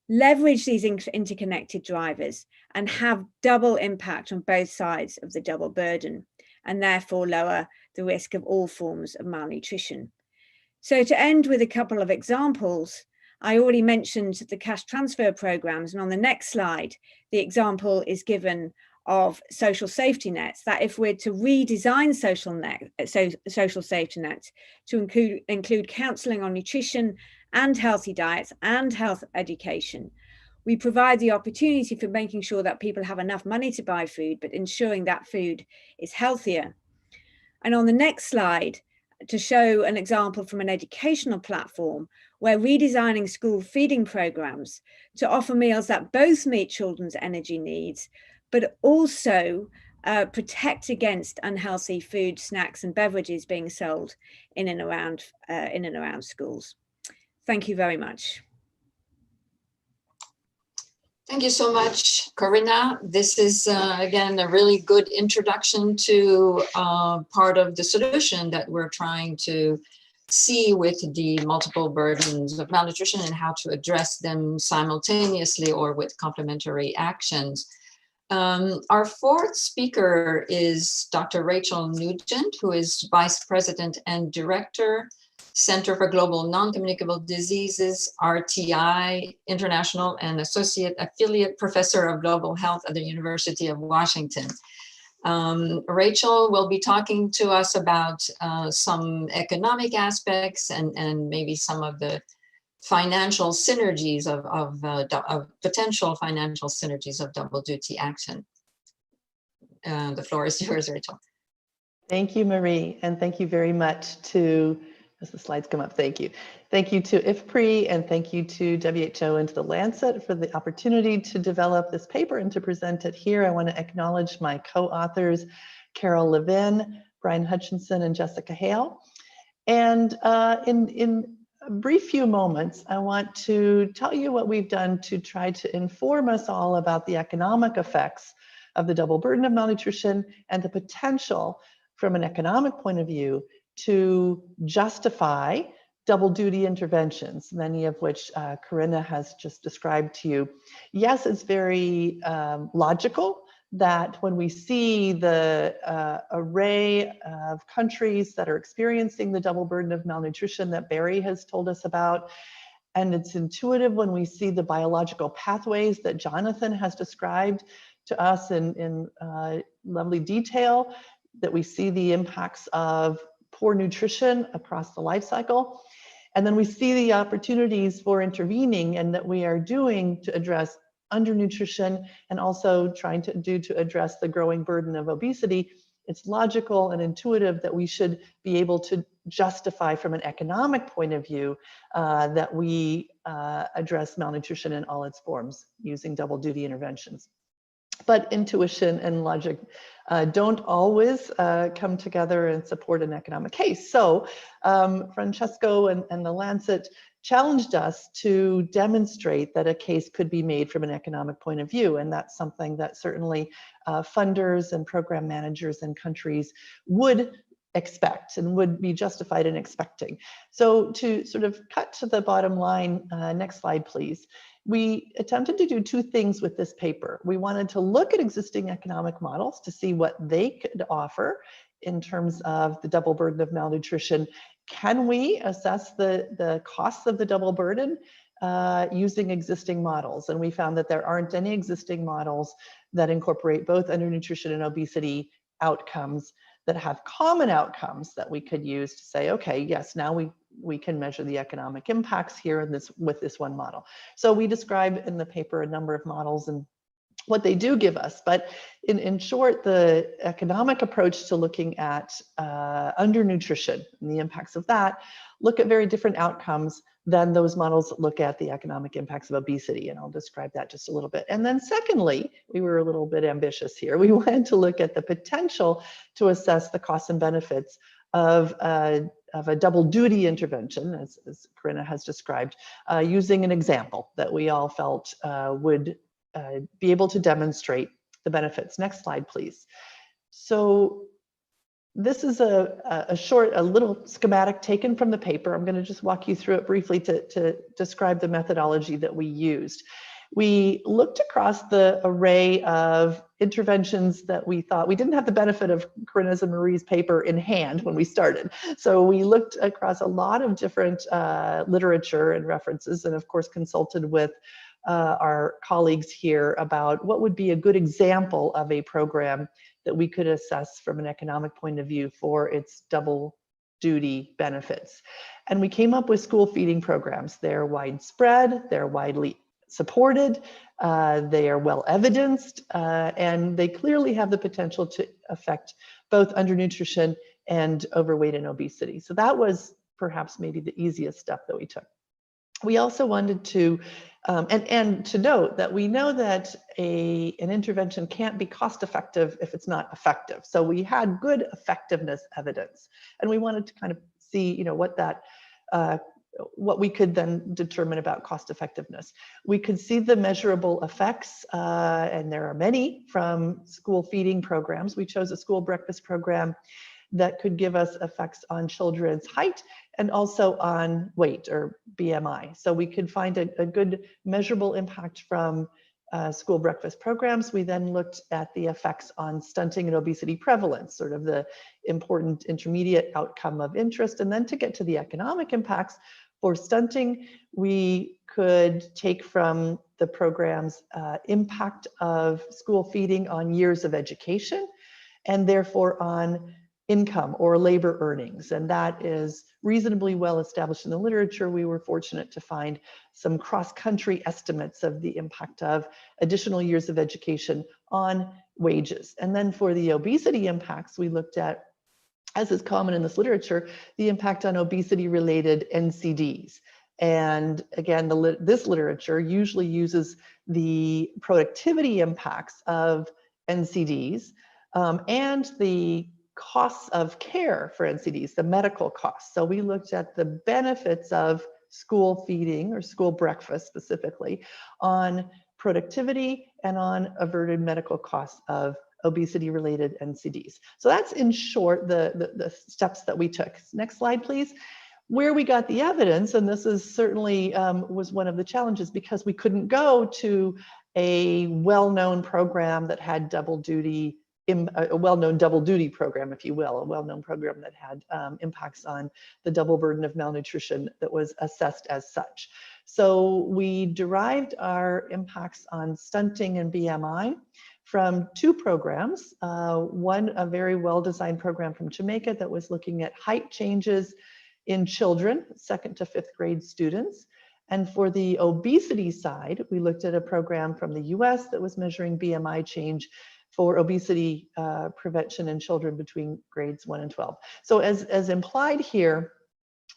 leverage these interconnected drivers and have double impact on both sides of the double burden, and therefore lower the risk of all forms of malnutrition. So to end with a couple of examples, I already mentioned the cash transfer programs, and on the next slide, the example is given of social safety nets, that if we're to redesign social safety nets to include counselling on nutrition and healthy diets and health education, we provide the opportunity for making sure that people have enough money to buy food, but ensuring that food is healthier. And on the next slide, to show an example from an educational platform where redesigning school feeding programs to offer meals that both meet children's energy needs, but also protect against unhealthy food, snacks, and beverages being sold in and around schools. Thank you very much. Thank you so much, Corinna. This is, again, a really good introduction to part of the solution that we're trying to see with the multiple burdens of malnutrition and how to address them simultaneously or with complementary actions. Our fourth speaker is Dr. Rachel Nugent, who is Vice President and Director, Center for Global Non-Communicable Diseases, RTI International, and Associate Affiliate Professor of Global Health at the University of Washington. Rachel will be talking to us about some economic aspects and maybe some of the financial synergies of potential financial synergies of double duty action. The floor is yours, Rachel. Thank you, Marie, and thank you very much to, as the slides come up, thank you. Thank you to IFPRI and thank you to WHO and to the Lancet for the opportunity to develop this paper and to present it here. I want to acknowledge my co-authors, Carol Levin, Brian Hutchinson, and Jessica Hale. And in a brief few moments, I want to tell you what we've done to try to inform us all about the economic effects of the double burden of malnutrition and the potential from an economic point of view to justify double duty interventions, many of which Corinna has just described to you. Yes, it's very logical that when we see the array of countries that are experiencing the double burden of malnutrition that Barry has told us about, and it's intuitive when we see the biological pathways that Jonathan has described to us in lovely detail, that we see the impacts of poor nutrition across the life cycle. And then we see the opportunities for intervening and that we are doing to address undernutrition and also trying to address the growing burden of obesity. It's logical and intuitive that we should be able to justify from an economic point of view that we address malnutrition in all its forms using double duty interventions. But intuition and logic don't always come together and support an economic case. So Francesco and the Lancet challenged us to demonstrate that a case could be made from an economic point of view. And that's something that certainly funders and program managers and countries would expect and would be justified in expecting. So to sort of cut to the bottom line, next slide, please. We attempted to do two things with this paper. We wanted to look at existing economic models to see what they could offer in terms of the double burden of malnutrition. Can we assess the costs of the double burden using existing models? And we found that there aren't any existing models that incorporate both undernutrition and obesity outcomes that have common outcomes that we could use to say, okay, yes, now we can measure the economic impacts here in with this one model. So we describe in the paper a number of models and what they do give us. But in short, the economic approach to looking at undernutrition and the impacts of that look at very different outcomes than those models that look at the economic impacts of obesity. And I'll describe that just a little bit. And then secondly, we were a little bit ambitious here. We wanted to look at the potential to assess the costs and benefits of a double duty intervention, as Corinna has described, using an example that we all felt would be able to demonstrate the benefits. Next slide, please. So this is a little schematic taken from the paper. I'm going to just walk you through it briefly to describe the methodology that we used. We looked across the array of interventions that we thought, we didn't have the benefit of Corinna's and Marie's paper in hand when we started. So we looked across a lot of different literature and references, and of course consulted with our colleagues here about what would be a good example of a program that we could assess from an economic point of view for its double duty benefits. And we came up with school feeding programs. They're widespread, they're widely supported, they are well evidenced, and they clearly have the potential to affect both undernutrition and overweight and obesity. So that was perhaps maybe the easiest step that we took. We also wanted to, and to note that we know that an intervention can't be cost effective if it's not effective. So we had good effectiveness evidence, and we wanted to kind of see, you know, what we could then determine about cost effectiveness. We could see the measurable effects, and there are many, from school feeding programs. We chose a school breakfast program that could give us effects on children's height and also on weight, or BMI. So we could find a good measurable impact from school breakfast programs. We then looked at the effects on stunting and obesity prevalence, sort of the important intermediate outcome of interest. And then to get to the economic impacts for stunting, we could take from the program's impact of school feeding on years of education, and therefore on income or labor earnings. And that is reasonably well established in the literature. We were fortunate to find some cross-country estimates of the impact of additional years of education on wages. And then for the obesity impacts, we looked at, as is common in this literature, the impact on obesity-related NCDs. And again, this literature usually uses the productivity impacts of NCDs and the costs of care for NCDs, the medical costs. So we looked at the benefits of school feeding, or school breakfast specifically, on productivity and on averted medical costs of obesity-related NCDs. So that's in short the steps that we took. Next slide, please. Where we got the evidence, and this is certainly was one of the challenges, because we couldn't go to a well-known program that had double duty, a well-known double duty program, if you will, a well-known program that had impacts on the double burden of malnutrition that was assessed as such. So we derived our impacts on stunting and BMI from two programs. One, a very well-designed program from Jamaica that was looking at height changes in children, 2nd to 5th grade students. And for the obesity side, we looked at a program from the US that was measuring BMI change for obesity prevention in children between grades 1 and 12. So as implied here,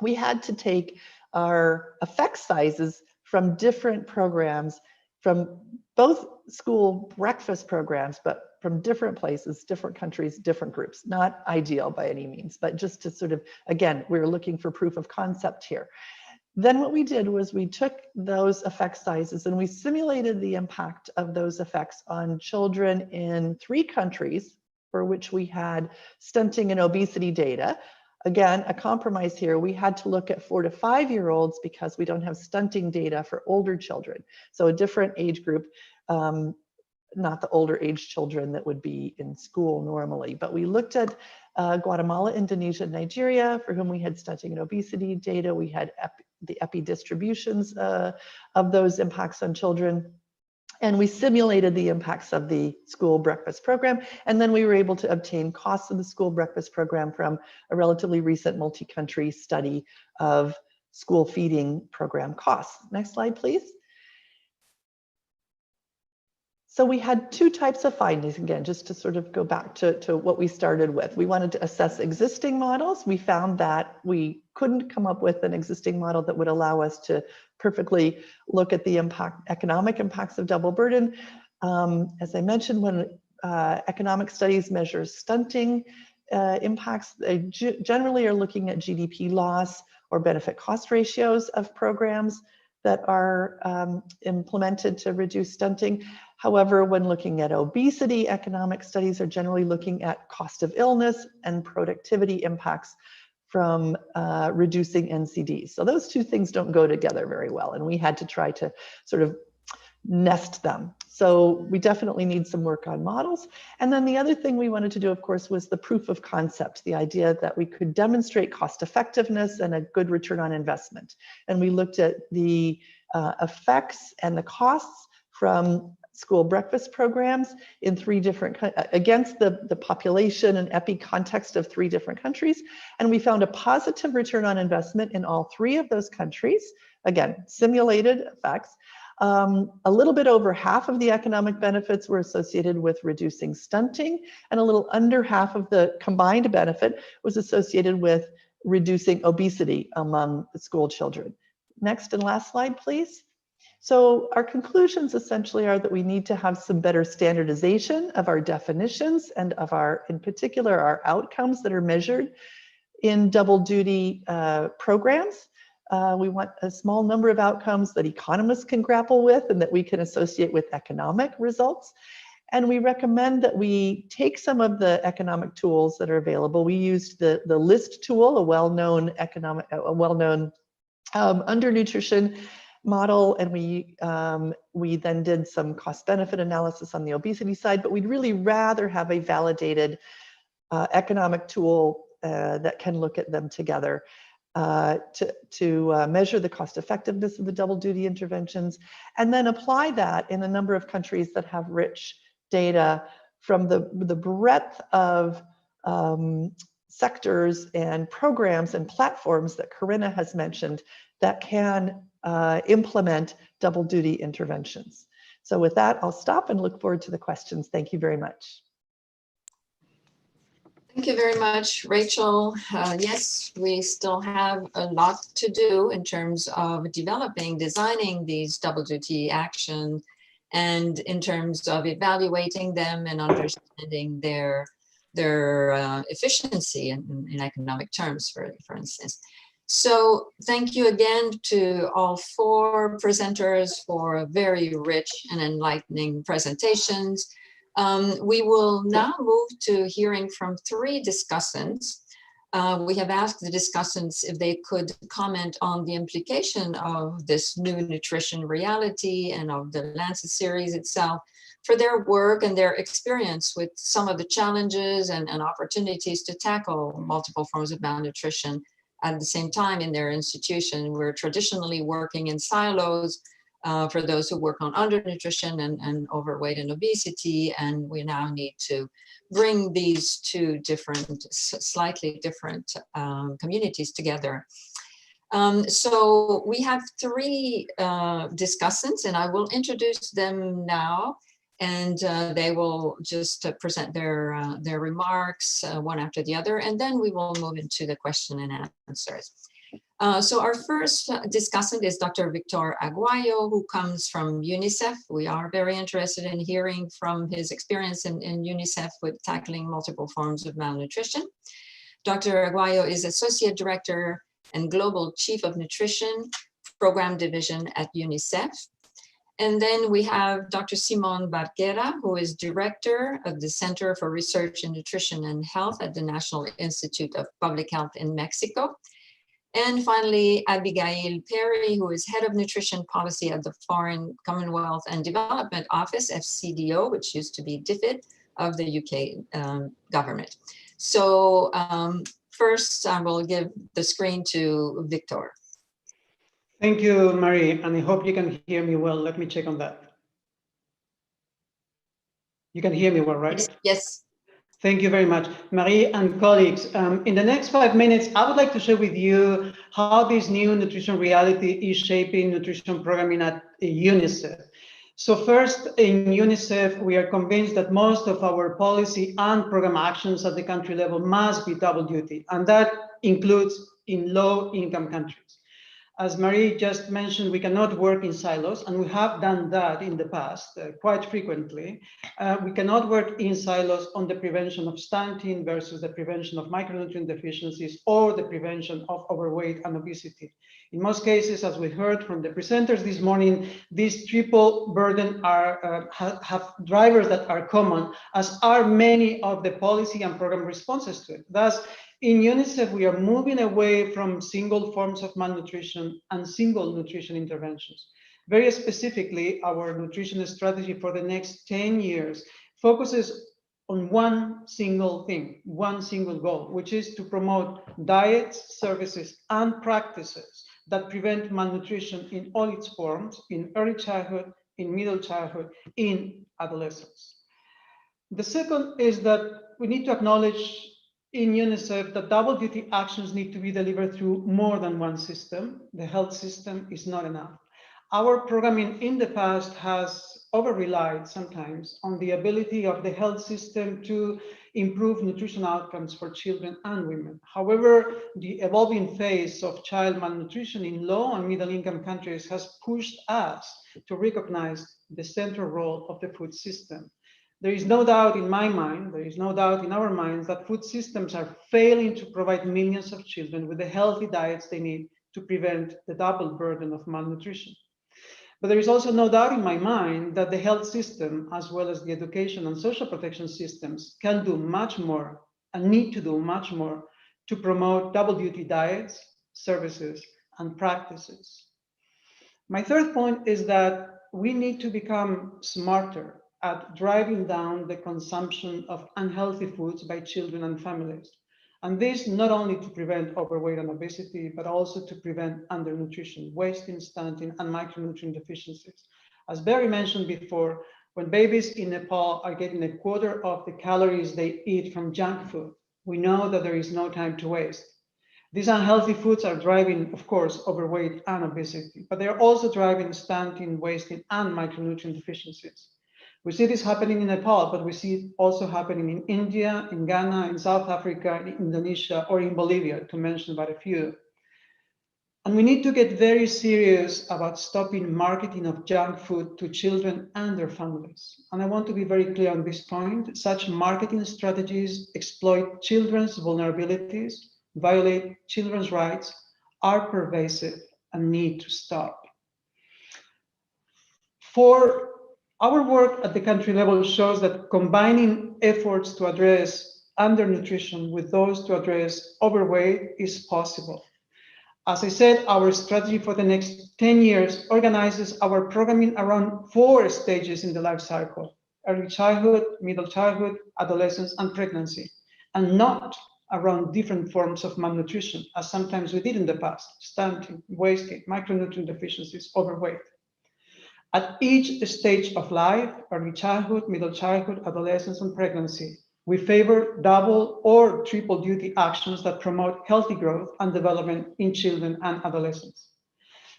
we had to take our effect sizes from different programs, from both school breakfast programs, but from different places, different countries, different groups. Not ideal by any means, but just to sort of, again, we were looking for proof of concept here. Then what we did was we took those effect sizes and we simulated the impact of those effects on children in 3 countries for which we had stunting and obesity data. Again, a compromise here. We had to look at 4 to 5-year-olds because we don't have stunting data for older children. So a different age group, not the older age children that would be in school normally. But we looked at Guatemala, Indonesia, Nigeria, for whom we had stunting and obesity data. We had the epi distributions of those impacts on children. And we simulated the impacts of the school breakfast program. And then we were able to obtain costs of the school breakfast program from a relatively recent multi-country study of school feeding program costs. Next slide, please. So we had 2 types of findings, again, just to sort of go back to what we started with. We wanted to assess existing models. We found that we couldn't come up with an existing model that would allow us to perfectly look at the economic impacts of double burden. As I mentioned, when economic studies measure stunting impacts, they generally are looking at GDP loss or benefit cost ratios of programs that are implemented to reduce stunting. However, when looking at obesity, economic studies are generally looking at cost of illness and productivity impacts from reducing NCDs. So those 2 things don't go together very well, and we had to try to sort of nest them. So we definitely need some work on models. And then the other thing we wanted to do, of course, was the proof of concept, the idea that we could demonstrate cost effectiveness and a good return on investment. And we looked at the effects and the costs from school breakfast programs in 3 different, against the population and epi context of 3 different countries. And we found a positive return on investment in all 3 of those countries. Again, simulated effects. A little bit over half of the economic benefits were associated with reducing stunting, and a little under half of the combined benefit was associated with reducing obesity among the school children. Next and last slide, please. So our conclusions essentially are that we need to have some better standardization of our definitions and of our, in particular, our outcomes that are measured in double duty programs. We want a small number of outcomes that economists can grapple with and that we can associate with economic results. And we recommend that we take some of the economic tools that are available. We used the LIST tool, a well-known undernutrition model, and we then did some cost-benefit analysis on the obesity side, but we'd really rather have a validated economic tool that can look at them together to measure the cost effectiveness of the double duty interventions, and then apply that in a number of countries that have rich data from the breadth of sectors and programs and platforms that Corinna has mentioned that can implement double duty interventions. So with that, I'll stop and look forward to the questions. Thank you very much. Thank you very much, Rachel. Yes, we still have a lot to do in terms of designing these double duty action, and in terms of evaluating them and understanding their efficiency in economic terms, for instance. So thank you again to all four presenters for very rich and enlightening presentations. We will now move to hearing from three discussants. We have asked the discussants if they could comment on the implication of this new nutrition reality and of the Lancet series itself for their work and their experience with some of the challenges and opportunities to tackle multiple forms of malnutrition at the same time in their institution. We're traditionally working in silos for those who work on undernutrition and overweight and obesity, and we now need to bring these two different, slightly different communities together. So we have three discussants, and I will introduce them now, and they will just present their remarks one after the other, and then we will move into the question and answers. So our first discussant is Dr. Victor Aguayo, who comes from UNICEF. We are very interested in hearing from his experience in UNICEF with tackling multiple forms of malnutrition. Dr. Aguayo is Associate Director and Global Chief of Nutrition Program Division at UNICEF. And then we have Dr. Simon Barquera, who is Director of the Center for Research in Nutrition and Health at the National Institute of Public Health in Mexico. And finally, Abigail Perry, who is Head of Nutrition Policy at the Foreign, Commonwealth and Development Office, FCDO, which used to be DFID, of the UK government. So first, I will give the screen to Victor. Thank you, Marie, and I hope you can hear me well. Let me check on that. You can hear me well, right? Yes. Thank you very much, Marie and colleagues. In the next 5 minutes, I would like to share with you how this new nutrition reality is shaping nutrition programming at UNICEF. So first, in UNICEF, we are convinced that most of our policy and program actions at the country level must be double duty, and that includes in low-income countries. As Marie just mentioned, we cannot work in silos, and we have done that in the past quite frequently. We cannot work in silos on the prevention of stunting versus the prevention of micronutrient deficiencies or the prevention of overweight and obesity. In most cases, as we heard from the presenters this morning, these triple burden have drivers that are common, as are many of the policy and program responses to it. Thus, in UNICEF, we are moving away from single forms of malnutrition and single nutrition interventions. Very specifically, our nutrition strategy for the next 10 years focuses on one single thing, one single goal, which is to promote diets, services, and practices that prevent malnutrition in all its forms, in early childhood, in middle childhood, in adolescence. The second is that we need to acknowledge in UNICEF that double duty actions need to be delivered through more than one system. The health system is not enough. Our programming in the past has over-relied sometimes on the ability of the health system to improve nutrition outcomes for children and women. However, the evolving phase of child malnutrition in low and middle-income countries has pushed us to recognize the central role of the food system. There is no doubt in my mind, there is no doubt in our minds that food systems are failing to provide millions of children with the healthy diets they need to prevent the double burden of malnutrition. But there is also no doubt in my mind that the health system, as well as the education and social protection systems, can do much more and need to do much more to promote double-duty diets, services, and practices. My third point is that we need to become smarter at driving down the consumption of unhealthy foods by children and families. And this not only to prevent overweight and obesity, but also to prevent undernutrition, wasting, stunting, and micronutrient deficiencies. As Barry mentioned before, when babies in Nepal are getting a quarter of the calories they eat from junk food, we know that there is no time to waste. These unhealthy foods are driving, of course, overweight and obesity, but they are also driving stunting, wasting, and micronutrient deficiencies. We see this happening in Nepal, but we see it also happening in India, in Ghana, in South Africa, in Indonesia, or in Bolivia, to mention but a few. And we need to get very serious about stopping marketing of junk food to children and their families. And I want to be very clear on this point. Such marketing strategies exploit children's vulnerabilities, violate children's rights, are pervasive, and need to stop. Our work at the country level shows that combining efforts to address undernutrition with those to address overweight is possible. As I said, our strategy for the next 10 years organizes our programming around 4 stages in the life cycle: early childhood, middle childhood, adolescence, and pregnancy, and not around different forms of malnutrition, as sometimes we did in the past: stunting, wasting, micronutrient deficiencies, overweight. At each stage of life, early childhood, middle childhood, adolescence, and pregnancy, we favor double or triple duty actions that promote healthy growth and development in children and adolescents.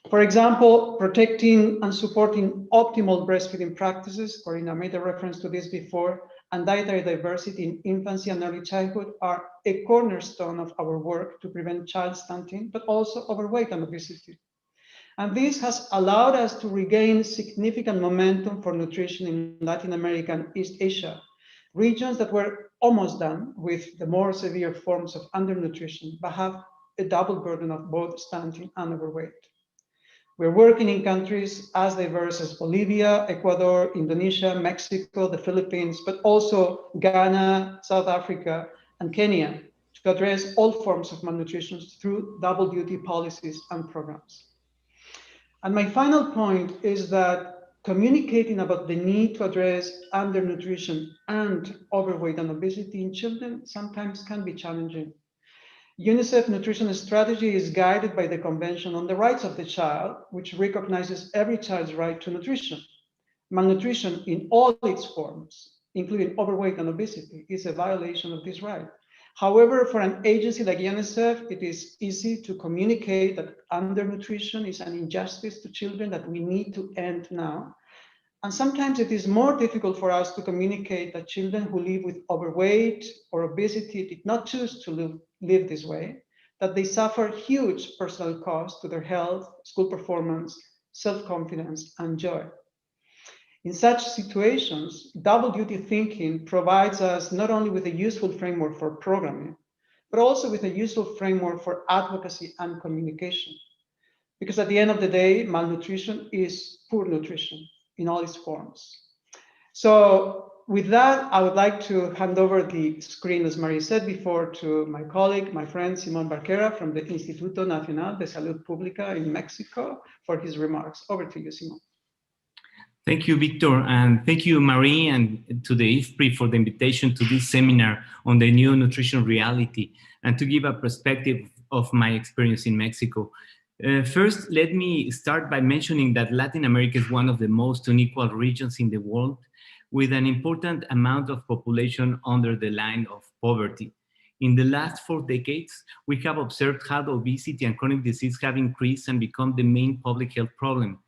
For example, protecting and supporting optimal breastfeeding practices, Corina made a reference to this before, and dietary diversity in infancy and early childhood are a cornerstone of our work to prevent child stunting, but also overweight and obesity. And this has allowed us to regain significant momentum for nutrition in Latin America and East Asia, regions that were almost done with the more severe forms of undernutrition, but have a double burden of both stunting and overweight. We're working in countries as diverse as Bolivia, Ecuador, Indonesia, Mexico, the Philippines, but also Ghana, South Africa, and Kenya to address all forms of malnutrition through double duty policies and programs. And my final point is that communicating about the need to address undernutrition and overweight and obesity in children sometimes can be challenging. UNICEF nutrition strategy is guided by the Convention on the Rights of the Child, which recognizes every child's right to nutrition. Malnutrition in all its forms, including overweight and obesity, is a violation of this right. However, for an agency like UNICEF, it is easy to communicate that undernutrition is an injustice to children that we need to end now. And sometimes it is more difficult for us to communicate that children who live with overweight or obesity did not choose to live this way, that they suffer huge personal costs to their health, school performance, self-confidence, and joy. In such situations, double duty thinking provides us not only with a useful framework for programming, but also with a useful framework for advocacy and communication. Because at the end of the day, malnutrition is poor nutrition in all its forms. So with that, I would like to hand over the screen, as Marie said before, to my colleague, my friend, Simón Barquera from the Instituto Nacional de Salud Pública in Mexico for his remarks. Over to you, Simón. Thank you, Victor, and thank you, Marie, and to the IFPRI for the invitation to this seminar on the new nutrition reality and to give a perspective of my experience in Mexico. First, let me start by mentioning that Latin America is one of the most unequal regions in the world, with an important amount of population under the line of poverty. In the last 4 decades, we have observed how obesity and chronic disease have increased and become the main public health problem.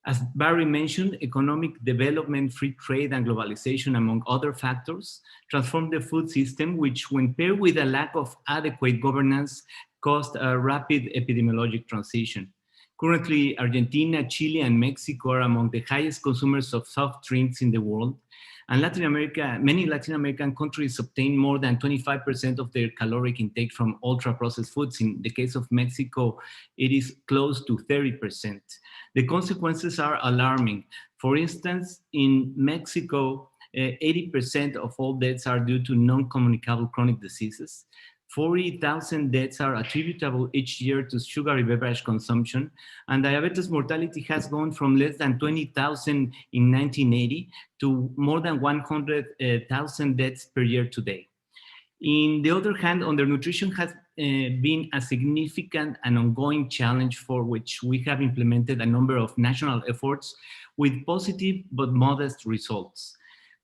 As Barry mentioned, economic development, free trade, and globalization, among other factors, transformed the food system, which, when paired with a lack of adequate governance, caused a rapid epidemiologic transition. Currently, Argentina, Chile, and Mexico are among the highest consumers of soft drinks in the world. And Latin America, many Latin American countries obtain more than 25% of their caloric intake from ultra-processed foods. In the case of Mexico, it is close to 30%. The consequences are alarming. For instance, in Mexico, 80% of all deaths are due to non-communicable chronic diseases. 40,000 deaths are attributable each year to sugary beverage consumption, and diabetes mortality has gone from less than 20,000 in 1980 to more than 100,000 deaths per year today. On the other hand, undernutrition has been a significant and ongoing challenge for which we have implemented a number of national efforts with positive but modest results.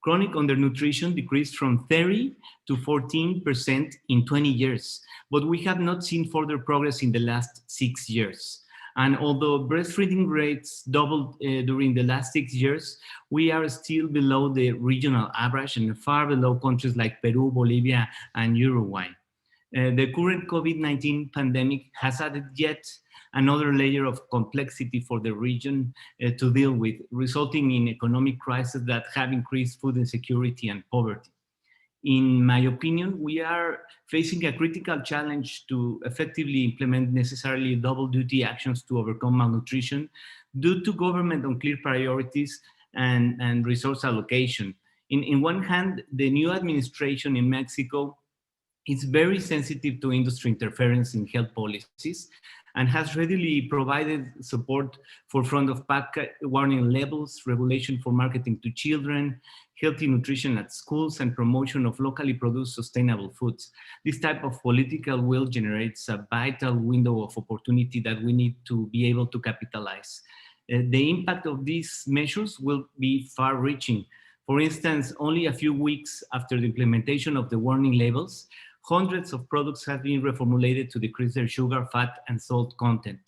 Chronic undernutrition decreased from 30 to 14% in 20 years, but we have not seen further progress in the last 6 years. And although breastfeeding rates doubled during the last 6 years, we are still below the regional average and far below countries like Peru, Bolivia, and Uruguay. The current COVID-19 pandemic has added yet another layer of complexity for the region to deal with, resulting in economic crises that have increased food insecurity and poverty. In my opinion, we are facing a critical challenge to effectively implement necessarily double-duty actions to overcome malnutrition due to government unclear priorities and resource allocation. In one hand, the new administration in Mexico is very sensitive to industry interference in health policies and has readily provided support for front-of-pack warning labels, regulation for marketing to children, healthy nutrition at schools, and promotion of locally produced sustainable foods. This type of political will generates a vital window of opportunity that we need to be able to capitalize. The impact of these measures will be far-reaching. For instance, only a few weeks after the implementation of the warning labels, hundreds of products have been reformulated to decrease their sugar, fat, and salt content.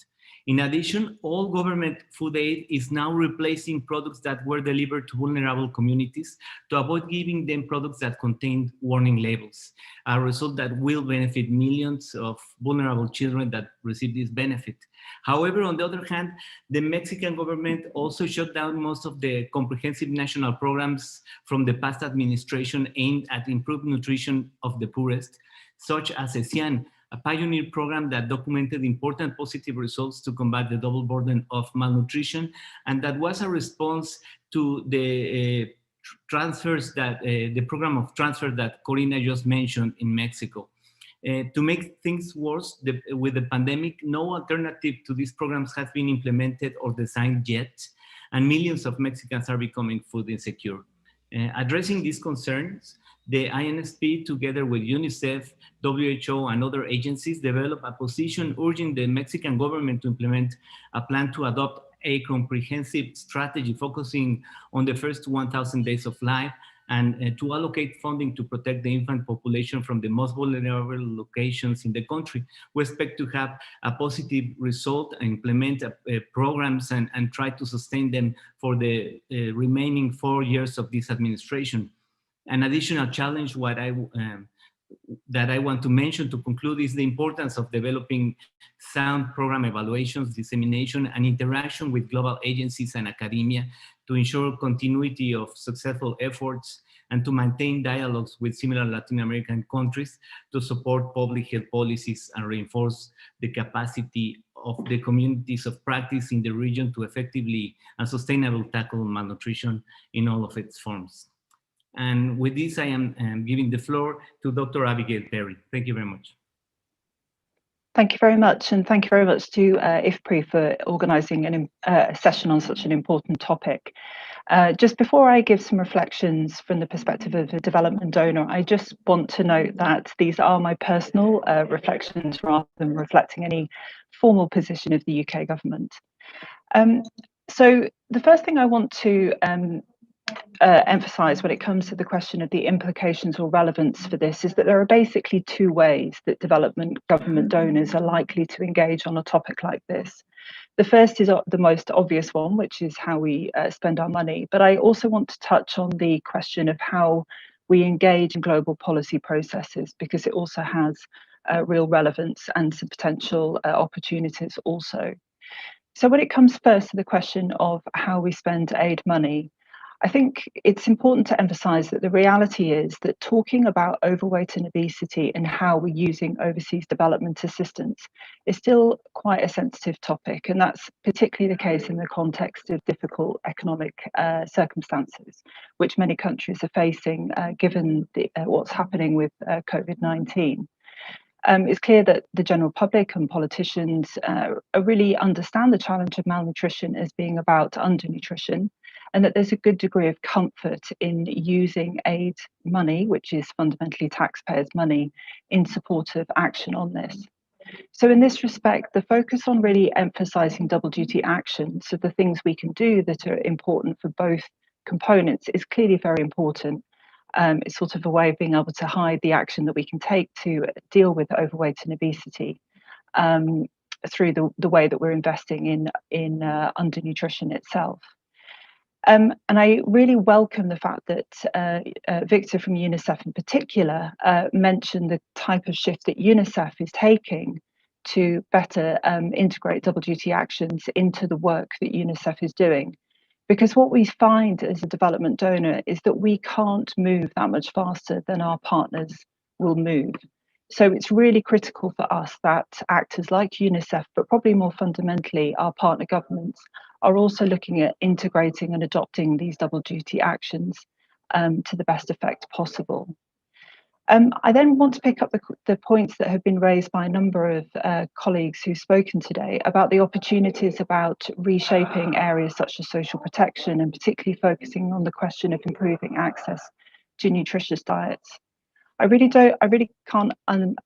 In addition, all government food aid is now replacing products that were delivered to vulnerable communities to avoid giving them products that contain warning labels, a result that will benefit millions of vulnerable children that receive this benefit. However, on the other hand, the Mexican government also shut down most of the comprehensive national programs from the past administration aimed at improved nutrition of the poorest, such as ESIAN, a pioneer program that documented important positive results to combat the double burden of malnutrition, and that was a response to the transfers that, the program of transfer that Corina just mentioned in Mexico. To make things worse, with the pandemic, no alternative to these programs has been implemented or designed yet, and millions of Mexicans are becoming food insecure. Addressing these concerns, the INSP, together with UNICEF, WHO, and other agencies, developed a position urging the Mexican government to implement a plan to adopt a comprehensive strategy focusing on the first 1,000 days of life, and to allocate funding to protect the infant population from the most vulnerable locations in the country. We expect to have a positive result and implement programs and try to sustain them for the remaining 4 years of this administration. An additional challenge that I want to mention to conclude is the importance of developing sound program evaluations, dissemination, and interaction with global agencies and academia to ensure continuity of successful efforts and to maintain dialogues with similar Latin American countries to support public health policies and reinforce the capacity of the communities of practice in the region to effectively and sustainably tackle malnutrition in all of its forms. And with this, I am giving the floor to Dr. Abigail Perry. Thank you very much. Thank you very much, and thank you very much to IFPRI for organising a session on such an important topic. Just before I give some reflections from the perspective of a development donor, I just want to note that these are my personal reflections rather than reflecting any formal position of the UK government. So the first thing I want to emphasize when it comes to the question of the implications or relevance for this is that there are basically two ways that development government donors are likely to engage on a topic like this. The first is the most obvious one, which is how we spend our money. But I also want to touch on the question of how we engage in global policy processes, because it also has real relevance and some potential opportunities also. So when it comes first to the question of how we spend aid money, I think it's important to emphasize that the reality is that talking about overweight and obesity and how we're using overseas development assistance is still quite a sensitive topic. And that's particularly the case in the context of difficult economic circumstances, which many countries are facing given what's happening with COVID-19. It's clear that the general public and politicians really understand the challenge of malnutrition as being about undernutrition, and that there's a good degree of comfort in using aid money, which is fundamentally taxpayers' money, in support of action on this. So in this respect, the focus on really emphasising double duty actions, so the things we can do that are important for both components, is clearly very important. It's sort of a way of being able to hide the action that we can take to deal with overweight and obesity through the way that we're investing in undernutrition itself. And I really welcome the fact that Victor from UNICEF in particular mentioned the type of shift that UNICEF is taking to better integrate double duty actions into the work that UNICEF is doing. Because what we find as a development donor is that we can't move that much faster than our partners will move. So it's really critical for us that actors like UNICEF, but probably more fundamentally our partner governments, are also looking at integrating and adopting these double duty actions to the best effect possible. I then want to pick up the points that have been raised by a number of colleagues who've spoken today about the opportunities about reshaping areas such as social protection, and particularly focusing on the question of improving access to nutritious diets. I really can't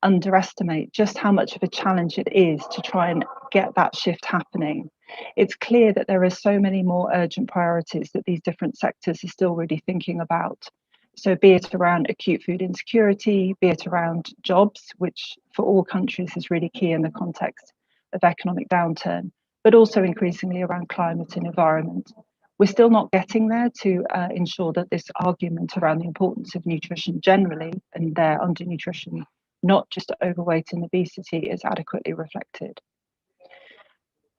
underestimate just how much of a challenge it is to try and get that shift happening. It's clear that there are so many more urgent priorities that these different sectors are still really thinking about. So be it around acute food insecurity, be it around jobs, which for all countries is really key in the context of economic downturn, but also increasingly around climate and environment. We're still not getting there to ensure that this argument around the importance of nutrition generally and their undernutrition, not just overweight and obesity, is adequately reflected.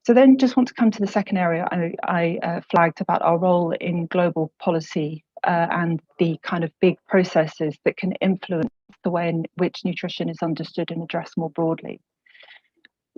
So then just want to come to the second area I flagged about our role in global policy and the kind of big processes that can influence the way in which nutrition is understood and addressed more broadly.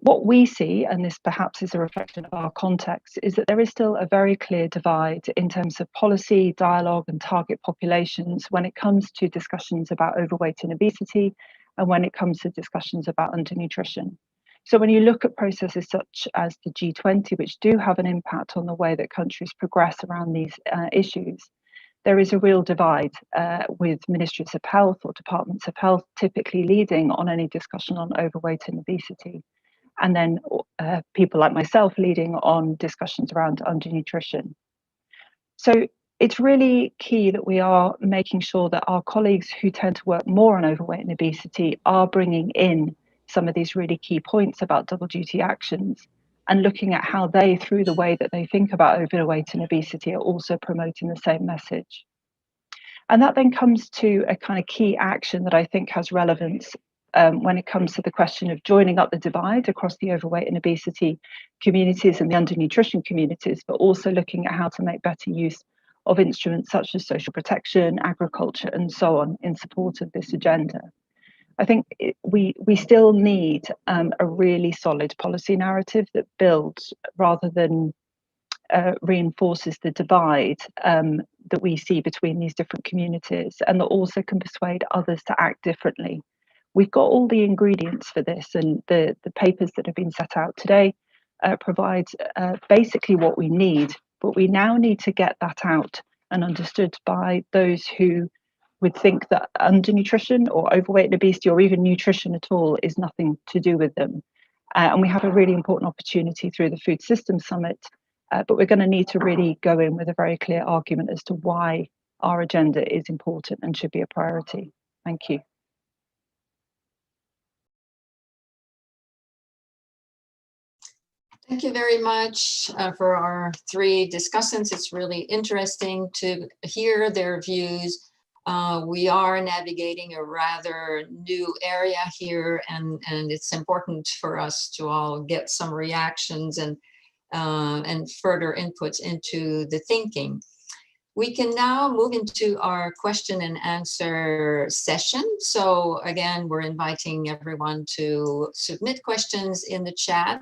What we see, and this perhaps is a reflection of our context, is that there is still a very clear divide in terms of policy, dialogue, and target populations when it comes to discussions about overweight and obesity, and when it comes to discussions about undernutrition. So when you look at processes such as the G20, which do have an impact on the way that countries progress around these issues, there is a real divide with ministries of health or departments of health typically leading on any discussion on overweight and obesity, and then people like myself leading on discussions around undernutrition. So it's really key that we are making sure that our colleagues who tend to work more on overweight and obesity are bringing in some of these really key points about double duty actions and looking at how they, through the way that they think about overweight and obesity, are also promoting the same message. And that then comes to a kind of key action that I think has relevance when it comes to the question of joining up the divide across the overweight and obesity communities and the undernutrition communities, but also looking at how to make better use of instruments such as social protection, agriculture, and so on in support of this agenda. I think we still need a really solid policy narrative that builds rather than reinforces the divide that we see between these different communities, and that also can persuade others to act differently. We've got all the ingredients for this, and the papers that have been set out today provide basically what we need, but we now need to get that out and understood by those who would think that undernutrition or overweight and obesity or even nutrition at all is nothing to do with them. And we have a really important opportunity through the Food Systems Summit, but we're going to need to really go in with a very clear argument as to why our agenda is important and should be a priority. Thank you. Thank you very much for our three discussants. It's really interesting to hear their views. We are navigating a rather new area here, and it's important for us to all get some reactions and further inputs into the thinking. We can now move into our question and answer session. So again, we're inviting everyone to submit questions in the chat.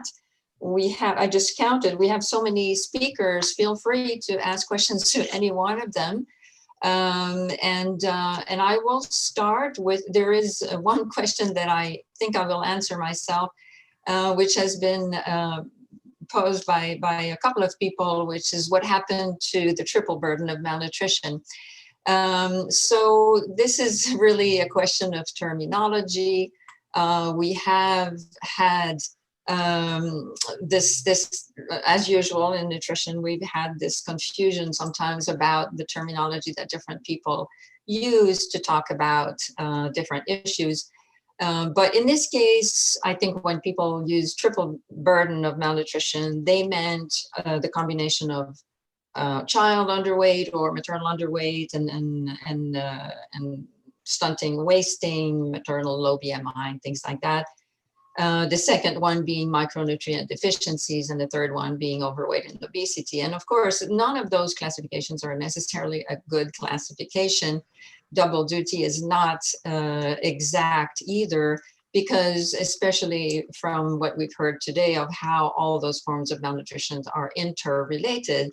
I just counted, we have so many speakers. Feel free to ask questions to any one of them. And I will start with, there is one question that I think I will answer myself, which has been posed by a couple of people, which is what happened to the triple burden of malnutrition. So this is really a question of terminology. We have had this, as usual in nutrition, we've had this confusion sometimes about the terminology that different people use to talk about different issues. But in this case, I think when people use triple burden of malnutrition, they meant the combination of child underweight or maternal underweight and stunting, wasting, maternal low BMI, and things like that. The second one being micronutrient deficiencies, and the third one being overweight and obesity. And of course, none of those classifications are necessarily a good classification. Double duty is not exact either, because especially from what we've heard today of how all those forms of malnutrition are interrelated,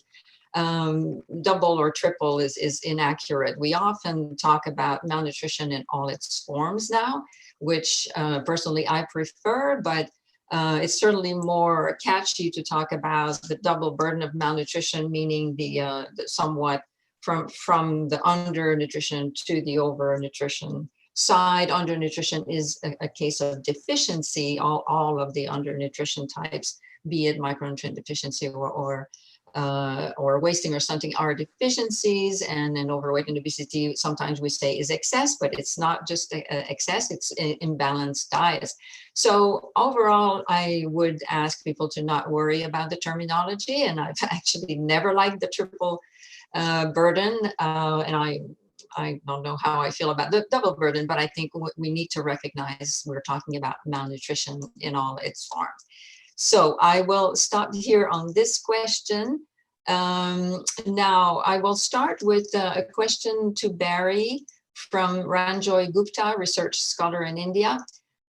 double or triple is inaccurate. We often talk about malnutrition in all its forms now, which personally I prefer, but it's certainly more catchy to talk about the double burden of malnutrition, meaning the somewhat from the undernutrition to the overnutrition side. Undernutrition is a case of deficiency, all of the undernutrition types, be it micronutrient deficiency or wasting or stunting are deficiencies, and then overweight and obesity sometimes we say is excess, but it's not just excess, it's imbalanced diets. So overall, I would ask people to not worry about the terminology, and I've actually never liked the triple burden, and I don't know how I feel about the double burden, but I think we need to recognize we're talking about malnutrition in all its forms. So I will stop here on this question. Now I will start with a question to Barry from Ranjoy Gupta, research scholar in India.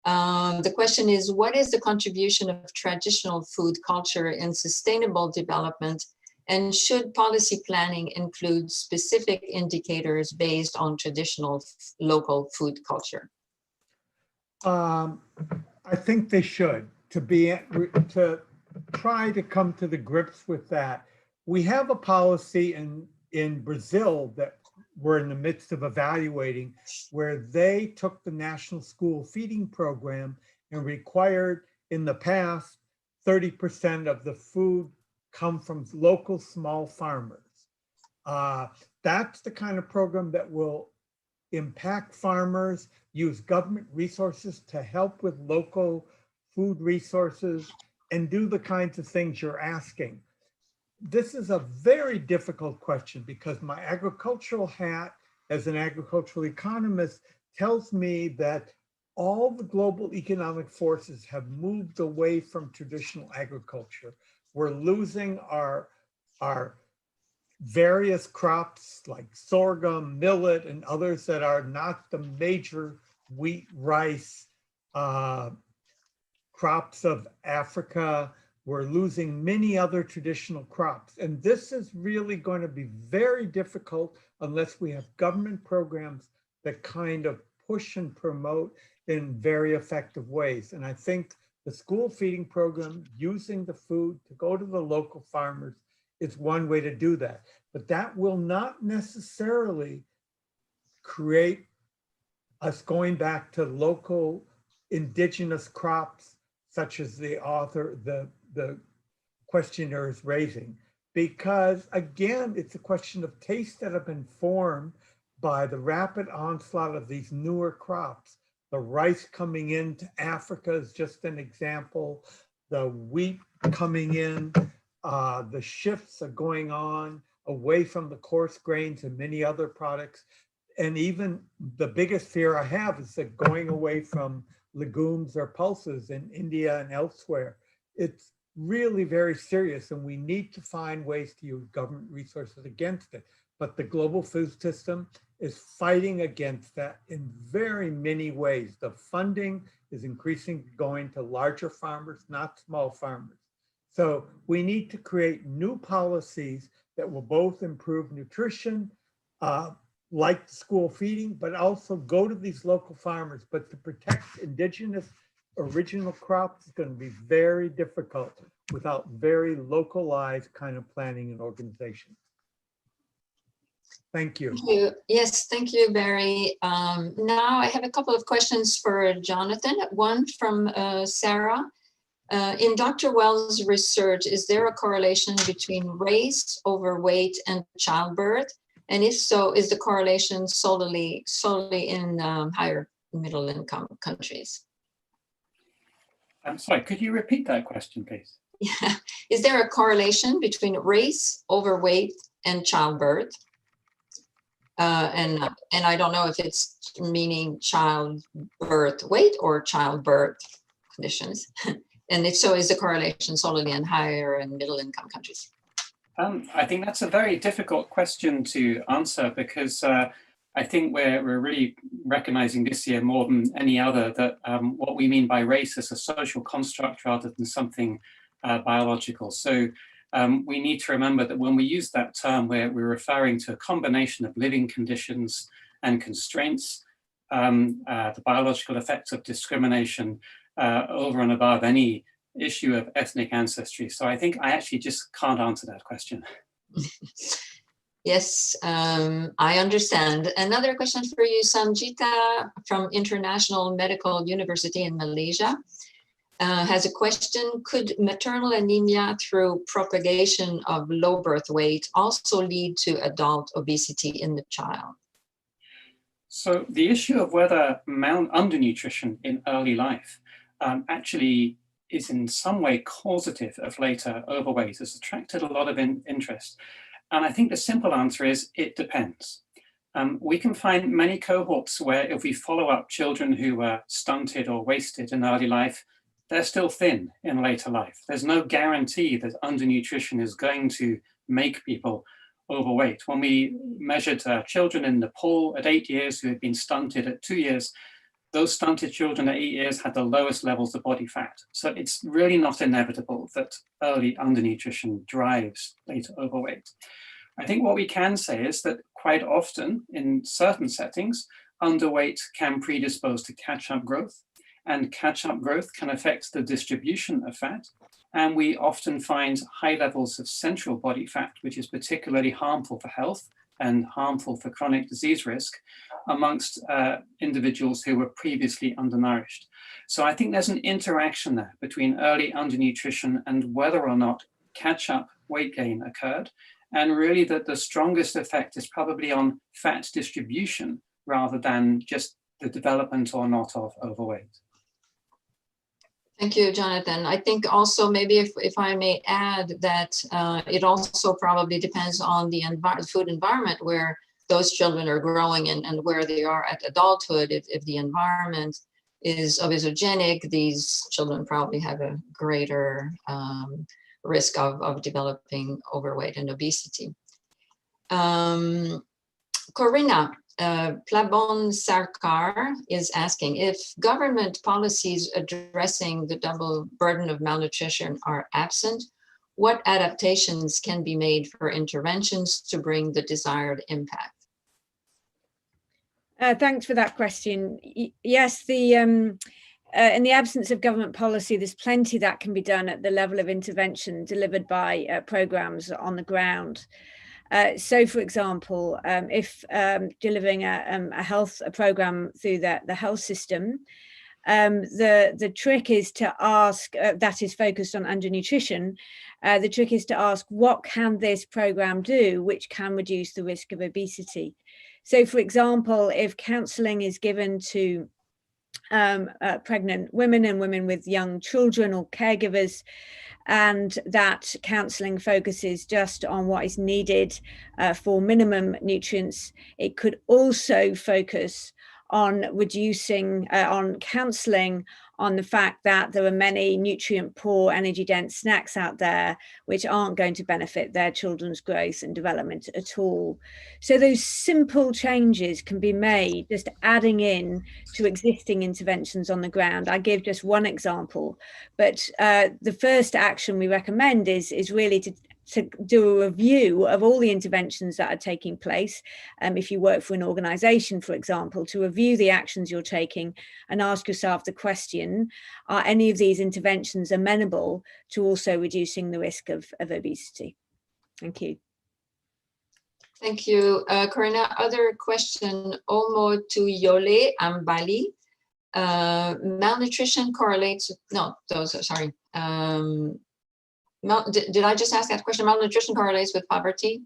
The question is, what is the contribution of traditional food culture in sustainable development, and should policy planning include specific indicators based on traditional local food culture? I think they should. To try to come to the grips with that. We have a policy in Brazil that we're in the midst of evaluating, where they took the National School Feeding Program and required in the past 30% of the food come from local small farmers. That's the kind of program that will impact farmers, use government resources to help with local food resources, and do the kinds of things you're asking. This is a very difficult question because my agricultural hat as an agricultural economist tells me that all the global economic forces have moved away from traditional agriculture. We're losing our various crops like sorghum, millet, and others that are not the major wheat, rice, crops of Africa. We're losing many other traditional crops. And this is really going to be very difficult unless we have government programs that kind of push and promote in very effective ways. And I think the school feeding program, using the food to go to the local farmers, is one way to do that. But that will not necessarily create us going back to local indigenous crops, such as the questioner is raising. because again, it's a question of tastes that have been formed by the rapid onslaught of these newer crops. The rice coming into Africa is just an example. The wheat coming in, the shifts are going on away from the coarse grains and many other products. And even the biggest fear I have is that going away from legumes or pulses in India and elsewhere. It's really very serious, and we need to find ways to use government resources against it. But the global food system is fighting against that in very many ways. The funding is increasing, going to larger farmers, not small farmers. So we need to create new policies that will both improve nutrition, like school feeding, but also go to these local farmers. But to protect indigenous original crops is going to be very difficult without very localized kind of planning and organization. Thank you. Thank you. Yes, thank you, Barry. Now I have a couple of questions for Jonathan. One from Sarah. In Dr. Wells' research, is there a correlation between race, overweight, and childbirth? And if so, is the correlation solely in higher middle income countries? I'm sorry, could you repeat that question, please? Yeah. Is there a correlation between race, overweight, and childbirth? And I don't know if it's meaning childbirth weight or childbirth conditions. And if so, is the correlation solely in higher and middle income countries? I think that's a very difficult question to answer, because I think we're really recognizing this year more than any other that what we mean by race is a social construct rather than something biological. So we need to remember that when we use that term, we're referring to a combination of living conditions and constraints, the biological effects of discrimination over and above any issue of ethnic ancestry. So I think I actually just can't answer that question. Yes, I understand. Another question for you, Sanjita from International Medical University in Malaysia has a question. Could maternal anemia through propagation of low birth weight also lead to adult obesity in the child? So the issue of whether undernutrition in early life actually is in some way causative of later overweight has attracted a lot of interest. And I think the simple answer is it depends. We can find many cohorts where if we follow up children who were stunted or wasted in early life, they're still thin in later life. There's no guarantee that undernutrition is going to make people overweight. When we measured children in Nepal at 8 years who had been stunted at 2 years, those stunted children at 8 years had the lowest levels of body fat. So it's really not inevitable that early undernutrition drives later overweight. I think what we can say is that quite often in certain settings, underweight can predispose to catch-up growth, and catch-up growth can affect the distribution of fat. And we often find high levels of central body fat, which is particularly harmful for health and harmful for chronic disease risk amongst individuals who were previously undernourished. So I think there's an interaction there between early undernutrition and whether or not catch-up weight gain occurred. And really that the strongest effect is probably on fat distribution rather than just the development or not of overweight. Thank you, Jonathan. I think also maybe if I may add that it also probably depends on the food environment where those children are growing and where they are at adulthood. If the environment is obesogenic, these children probably have a greater risk of developing overweight and obesity. Corinna Plabon Sarkar is asking if government policies addressing the double burden of malnutrition are absent, what adaptations can be made for interventions to bring the desired impact? Thanks for that question. Yes, in the absence of government policy, there's plenty that can be done at the level of intervention delivered by programs on the ground. So, for example, if delivering a program through the health system, The trick is to ask, that is focused on undernutrition, the trick is to ask, what can this program do which can reduce the risk of obesity? So, for example, if counselling is given to pregnant women and women with young children or caregivers, and that counselling focuses just on what is needed for minimum nutrients, it could also focus on reducing, on counselling on the fact that there are many nutrient poor, energy dense snacks out there which aren't going to benefit their children's growth and development at all. So those simple changes can be made just adding in to existing interventions on the ground. I give just one example, but the first action we recommend is really to do a review of all the interventions that are taking place. If you work for an organization, for example, to review the actions you're taking and ask yourself the question, are any of these interventions amenable to also reducing the risk of obesity? Thank you. Thank you, Corinna. Other question, Olmo to Yole Ambali. Malnutrition correlates, no, those are, sorry. Did I just ask that question? Malnutrition correlates with poverty.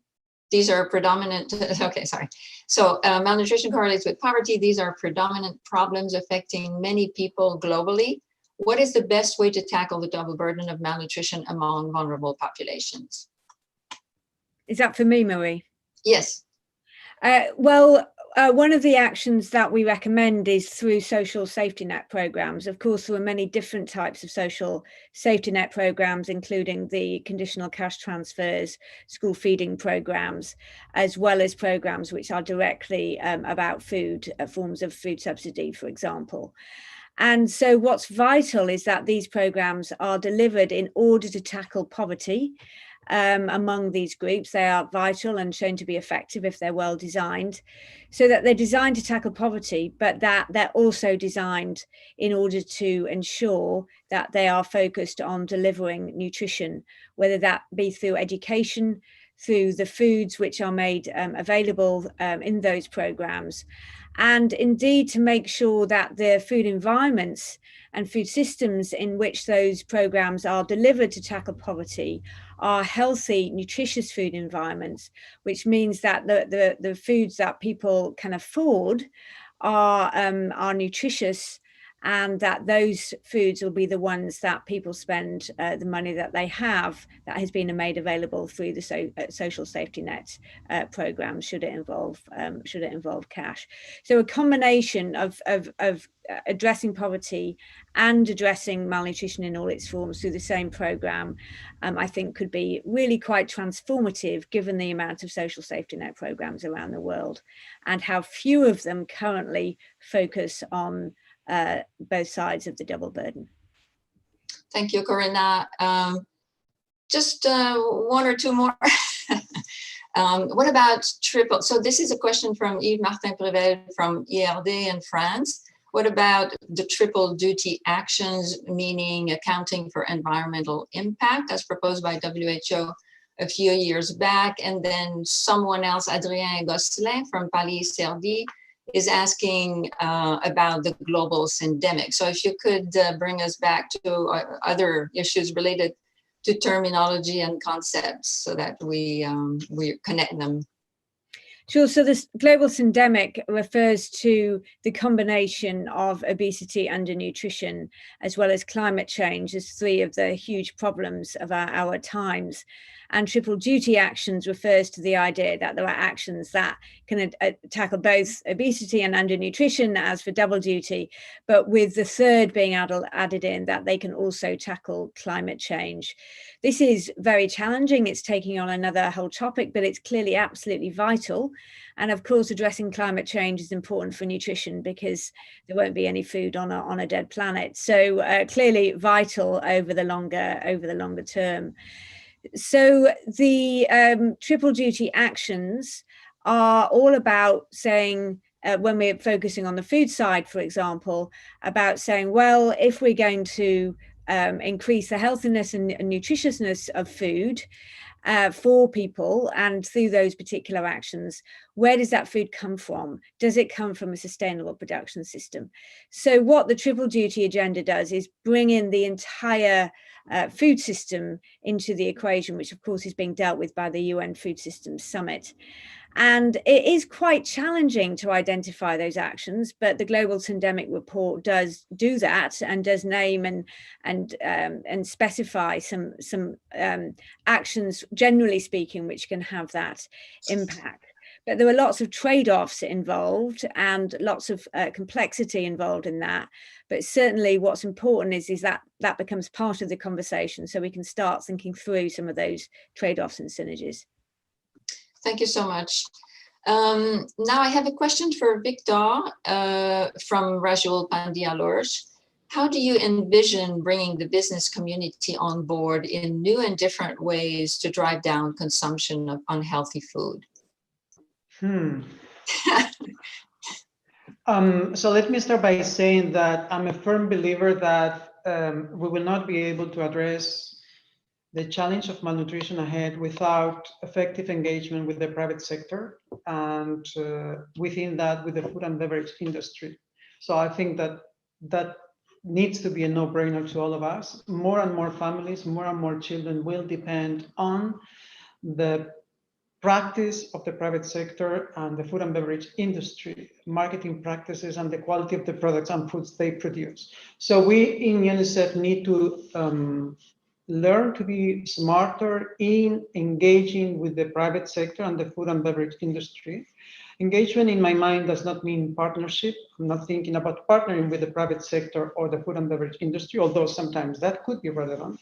These are predominant, okay, sorry. So malnutrition correlates with poverty. These are predominant problems affecting many people globally. What is the best way to tackle the double burden of malnutrition among vulnerable populations? Is that for me, Marie? Yes. One of the actions that we recommend is through social safety net programs. Of course, there are many different types of social safety net programs, including the conditional cash transfers, school feeding programs, as well as programs which are directly about food, forms of food subsidy, for example. And so what's vital is that these programs are delivered in order to tackle poverty. Among these groups, they are vital and shown to be effective if they're well designed, so that they're designed to tackle poverty, but that they're also designed in order to ensure that they are focused on delivering nutrition, whether that be through education, through the foods which are made available in those programs, and indeed to make sure that the food environments and food systems in which those programs are delivered to tackle poverty are healthy, nutritious food environments, which means that the foods that people can afford are nutritious, and that those foods will be the ones that people spend the money that they have that has been made available through the social safety net program, should it involve cash. So a combination of addressing poverty and addressing malnutrition in all its forms through the same program, I think could be really quite transformative, given the amount of social safety net programs around the world and how few of them currently focus on both sides of the double burden. Thank you, Corinna. Just one or two more. What about triple? So this is a question from Yves Martin Prével from ERD in France. What about the triple duty actions, meaning accounting for environmental impact as proposed by WHO a few years back? And then someone else, Adrien Gosselin from Paris CRD, is asking about the global syndemic. So if you could bring us back to other issues related to terminology and concepts so that we connect them. Sure. So this global syndemic refers to the combination of obesity, undernutrition, as well as climate change as three of the huge problems of our times. And triple duty actions refers to the idea that there are actions that can tackle both obesity and undernutrition as for double duty, but with the third being added in, that they can also tackle climate change. This is very challenging. It's taking on another whole topic, but it's clearly absolutely vital. And of course, addressing climate change is important for nutrition because there won't be any food on a dead planet. So clearly vital over the longer term. So the triple duty actions are all about saying, when we're focusing on the food side, for example, about saying, well, if we're going to increase the healthiness and nutritiousness of food for people, and through those particular actions, where does that food come from? Does it come from a sustainable production system? So what the triple duty agenda does is bring in the entire food system into the equation, which of course is being dealt with by the UN Food Systems Summit. And it is quite challenging to identify those actions, but the Global Pandemic Report does do that, and does name and specify some actions, generally speaking, which can have that impact. But there are lots of trade-offs involved and lots of complexity involved in that. But certainly what's important is that that becomes part of the conversation, so we can start thinking through some of those trade-offs and synergies. Thank you so much. Now I have a question for Victor from Rajul Pandialorj. How do you envision bringing the business community on board in new and different ways to drive down consumption of unhealthy food? So let me start by saying that I'm a firm believer that we will not be able to address the challenge of malnutrition ahead without effective engagement with the private sector, and within that with the food and beverage industry. So I think that that needs to be a no-brainer to all of us. More and more families, more and more children will depend on the practice of the private sector and the food and beverage industry, marketing practices, and the quality of the products and foods they produce. So we in UNICEF need to learn to be smarter in engaging with the private sector and the food and beverage industry. Engagement in my mind does not mean partnership. I'm not thinking about partnering with the private sector or the food and beverage industry, although sometimes that could be relevant.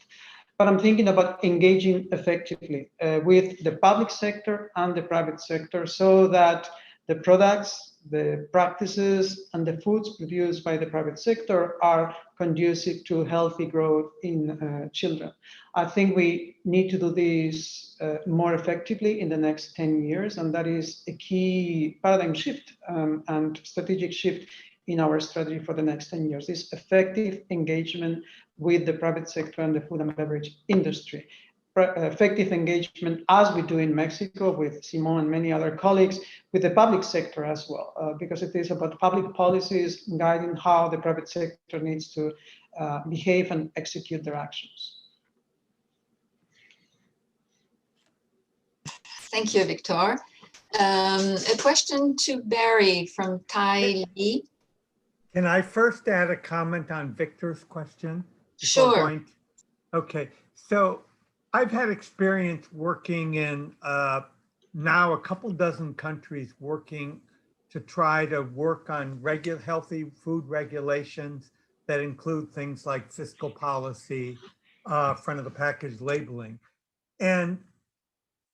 But I'm thinking about engaging effectively with the public sector and the private sector, so that the products, the practices, and the foods produced by the private sector are conducive to healthy growth in children. I think we need to do this more effectively in the next 10 years, and that is a key paradigm shift and strategic shift in our strategy for the next 10 years, this effective engagement with the private sector and the food and beverage industry. Effective engagement, as we do in Mexico with Simon and many other colleagues, with the public sector as well, because it is about public policies guiding how the private sector needs to behave and execute their actions. Thank you, Victor. A question to Barry from Kai Lee. Can I first add a comment on Victor's question? Sure. Okay, so I've had experience working in now a couple dozen countries, working to try to work on healthy food regulations that include things like fiscal policy, front of the package labeling. And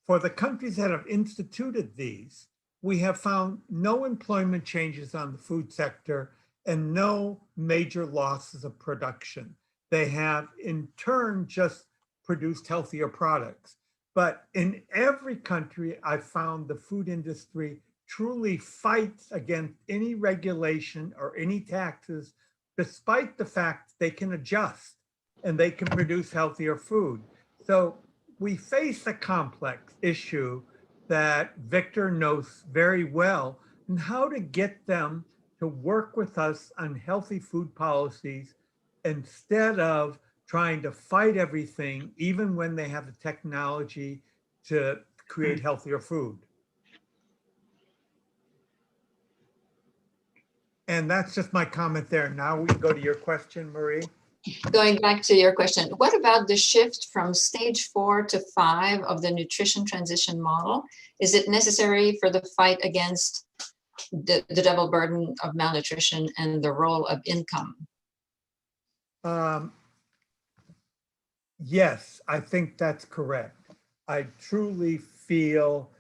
for the countries that have instituted these, we have found no employment changes on the food sector and no major losses of production. They have in turn just produced healthier products. But in every country, I've found the food industry truly fights against any regulation or any taxes, despite the fact they can adjust and they can produce healthier food. So we face a complex issue that Victor knows very well, and how to get them to work with us on healthy food policies instead of trying to fight everything, even when they have the technology to create healthier food. And that's just my comment there. Now we go to your question, Marie. Going back to your question, what about the shift from stage 4 to 5 of the nutrition transition model? Is it necessary for the fight against the double burden of malnutrition and the role of income? Yes, I think that's correct. I truly feel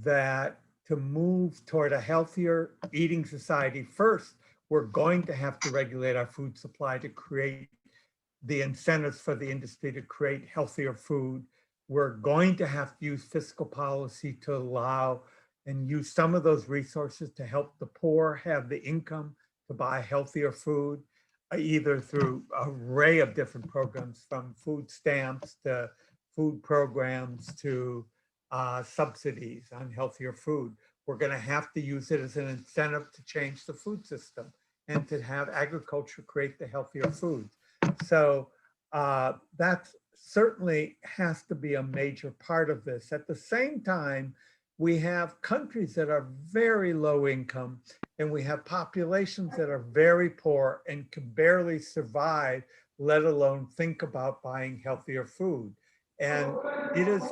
that to move toward a healthier eating society, first, we're going to have to regulate our food supply to create the incentives for the industry to create healthier food. We're going to have to use fiscal policy to allow and use some of those resources to help the poor have the income to buy healthier food. either through an array of different programs, from food stamps to food programs to subsidies on healthier food. We're going to have to use it as an incentive to change the food system and to have agriculture create the healthier foods. So that certainly has to be a major part of this. At the same time, we have countries that are very low income, and we have populations that are very poor and can barely survive, let alone think about buying healthier food. And it is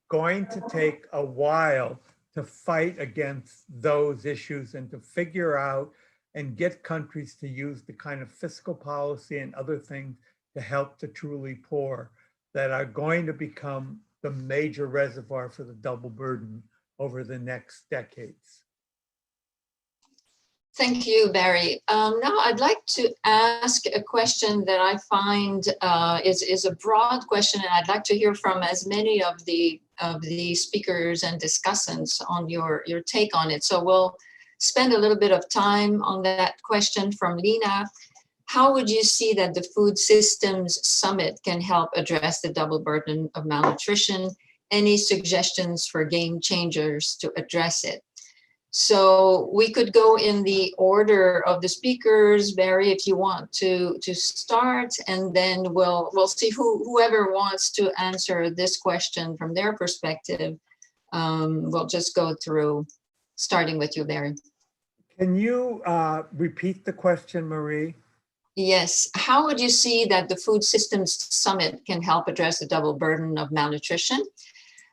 going to take a while to fight against those issues and to figure out and get countries to use the kind of fiscal policy and other things to help the truly poor that are going to become the major reservoir for the double burden over the next decades. Thank you, Barry. Now I'd like to ask a question that I find is a broad question, and I'd like to hear from as many of the speakers and discussants on your take on it. So we'll spend a little bit of time on that question from Lena. How would you see that the Food Systems Summit can help address the double burden of malnutrition? Any suggestions for game changers to address it? So we could go in the order of the speakers. Barry, if you want to start, and then we'll see whoever wants to answer this question from their perspective. We'll just go through, starting with you, Barry. Can you repeat the question, Marie? Yes. How would you see that the Food Systems Summit can help address the double burden of malnutrition?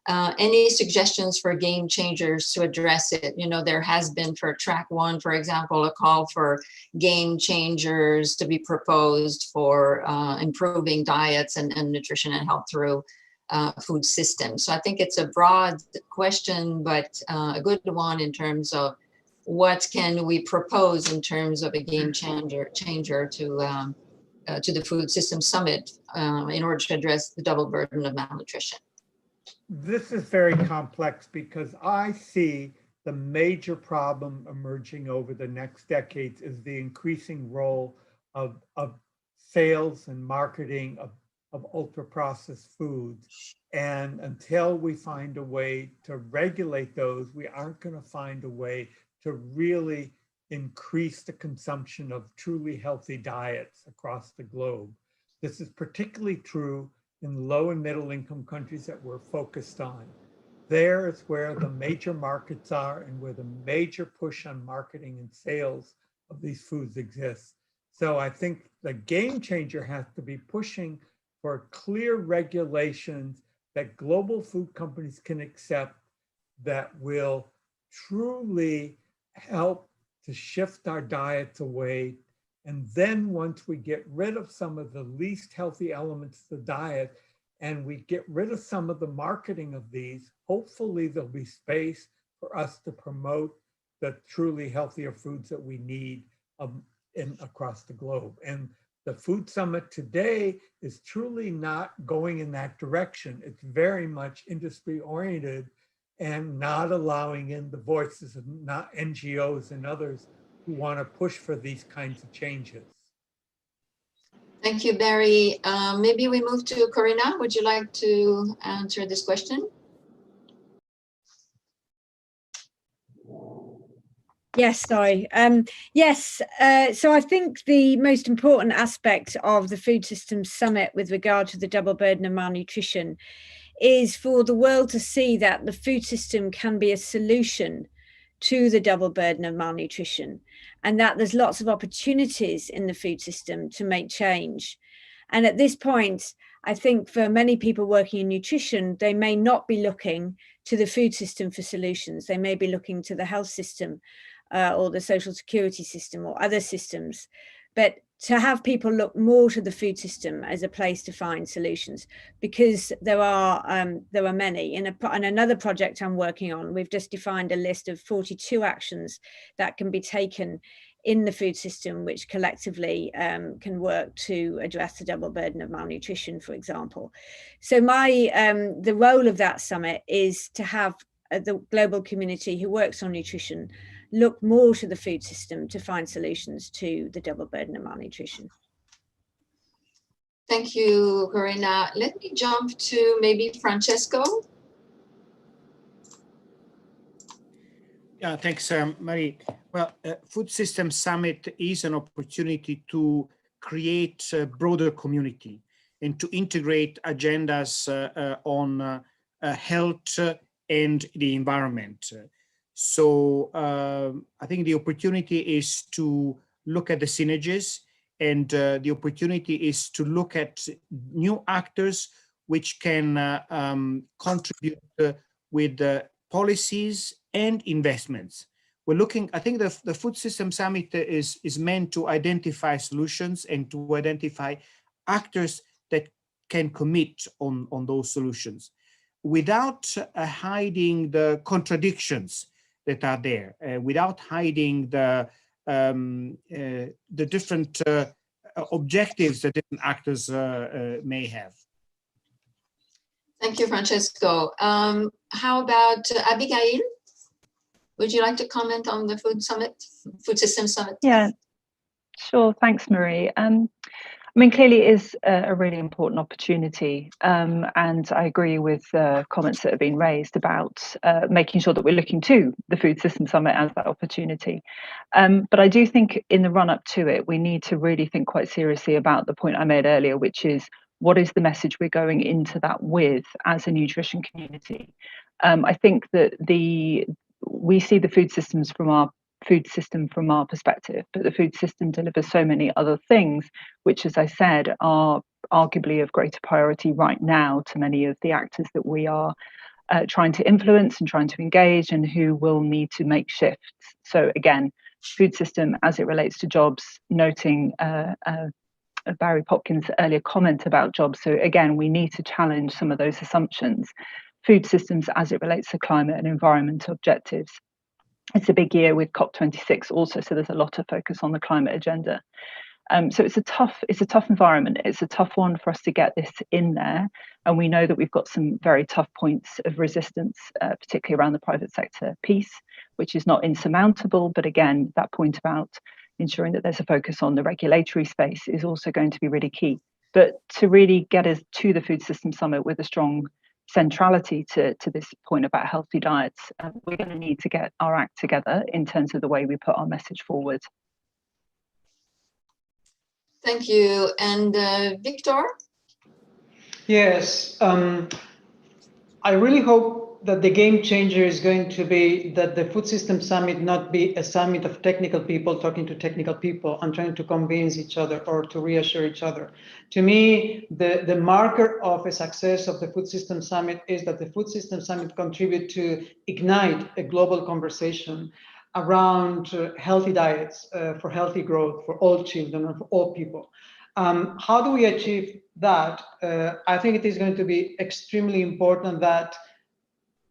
Any suggestions for game changers to address it? You know, there has been for track 1, for example, a call for game changers to be proposed for improving diets and nutrition and health through food systems. So I think it's a broad question, but a good one in terms of what can we propose in terms of a game changer to the Food Systems Summit in order to address the double burden of malnutrition. This is very complex because I see the major problem emerging over the next decades is the increasing role of sales and marketing of ultra-processed foods. And until we find a way to regulate those, we aren't going to find a way to really increase the consumption of truly healthy diets across the globe. This is particularly true in low and middle income countries that we're focused on. There is where the major markets are and where the major push on marketing and sales of these foods exists. So I think the game changer has to be pushing for clear regulations that global food companies can accept that will truly help to shift our diets away. And then once we get rid of some of the least healthy elements of the diet and we get rid of some of the marketing of these, hopefully there'll be space for us to promote the truly healthier foods that we need across the globe. And the Food Summit today is truly not going in that direction. It's very much industry oriented and not allowing in the voices of not NGOs and others who want to push for these kinds of changes. Thank you, Barry. Maybe we move to Corinna. Would you like to answer this question? Yes, sorry. Yes, so I think the most important aspect of the Food Systems Summit with regard to the double burden of malnutrition is for the world to see that the food system can be a solution to the double burden of malnutrition, and that there's lots of opportunities in the food system to make change. And at this point, I think for many people working in nutrition, they may not be looking to the food system for solutions. They may be looking to the health system or the social security system or other systems. But to have people look more to the food system as a place to find solutions, because there are many. In another project I'm working on, we've just defined a list of 42 actions that can be taken in the food system, which collectively can work to address the double burden of malnutrition, for example. So the role of that summit is to have the global community who works on nutrition look more to the food system to find solutions to the double burden of malnutrition. Thank you, Corina. Let me jump to maybe Francesco. Yeah, thanks, Marie. Well, Food System Summit is an opportunity to create a broader community and to integrate agendas on health and the environment. So I think the opportunity is to look at the synergies, and the opportunity is to look at new actors which can contribute with policies and investments. We're looking, I think the Food System Summit is meant to identify solutions and to identify actors that can commit on those solutions without hiding the contradictions that are there, without hiding the different objectives that different actors may have. Thank you, Francesco. How about Abigail? Would you like to comment on the Food System Summit? Yeah, sure. Thanks, Marie. I mean, clearly it is a really important opportunity, and I agree with comments that have been raised about making sure that we're looking to the Food System Summit as that opportunity. But I do think in the run-up to it, we need to really think quite seriously about the point I made earlier, which is what is the message we're going into that with as a nutrition community? I think that we see the food system from our perspective, but the food system delivers so many other things, which, as I said, are arguably of greater priority right now to many of the actors that we are trying to influence and trying to engage, and who will need to make shifts. So again, food system as it relates to jobs, noting Barry Popkins' earlier comment about jobs. So again, we need to challenge some of those assumptions. Food systems as it relates to climate and environmental objectives. It's a big year with COP26 also, so there's a lot of focus on the climate agenda. So it's a tough environment. It's a tough one for us to get this in there, and we know that we've got some very tough points of resistance, particularly around the private sector piece, which is not insurmountable. But again, that point about ensuring that there's a focus on the regulatory space is also going to be really key. But to really get us to the Food System Summit with a strong centrality to this point about healthy diets, we're going to need to get our act together in terms of the way we put our message forward. Thank you. And Victor? Yes, I really hope that the game changer is going to be that the Food System Summit not be a summit of technical people talking to technical people and trying to convince each other or to reassure each other. To me, the marker of a success of the Food System Summit is that the Food System Summit contribute to ignite a global conversation around healthy diets for healthy growth for all children and for all people. How do we achieve that? I think it is going to be extremely important that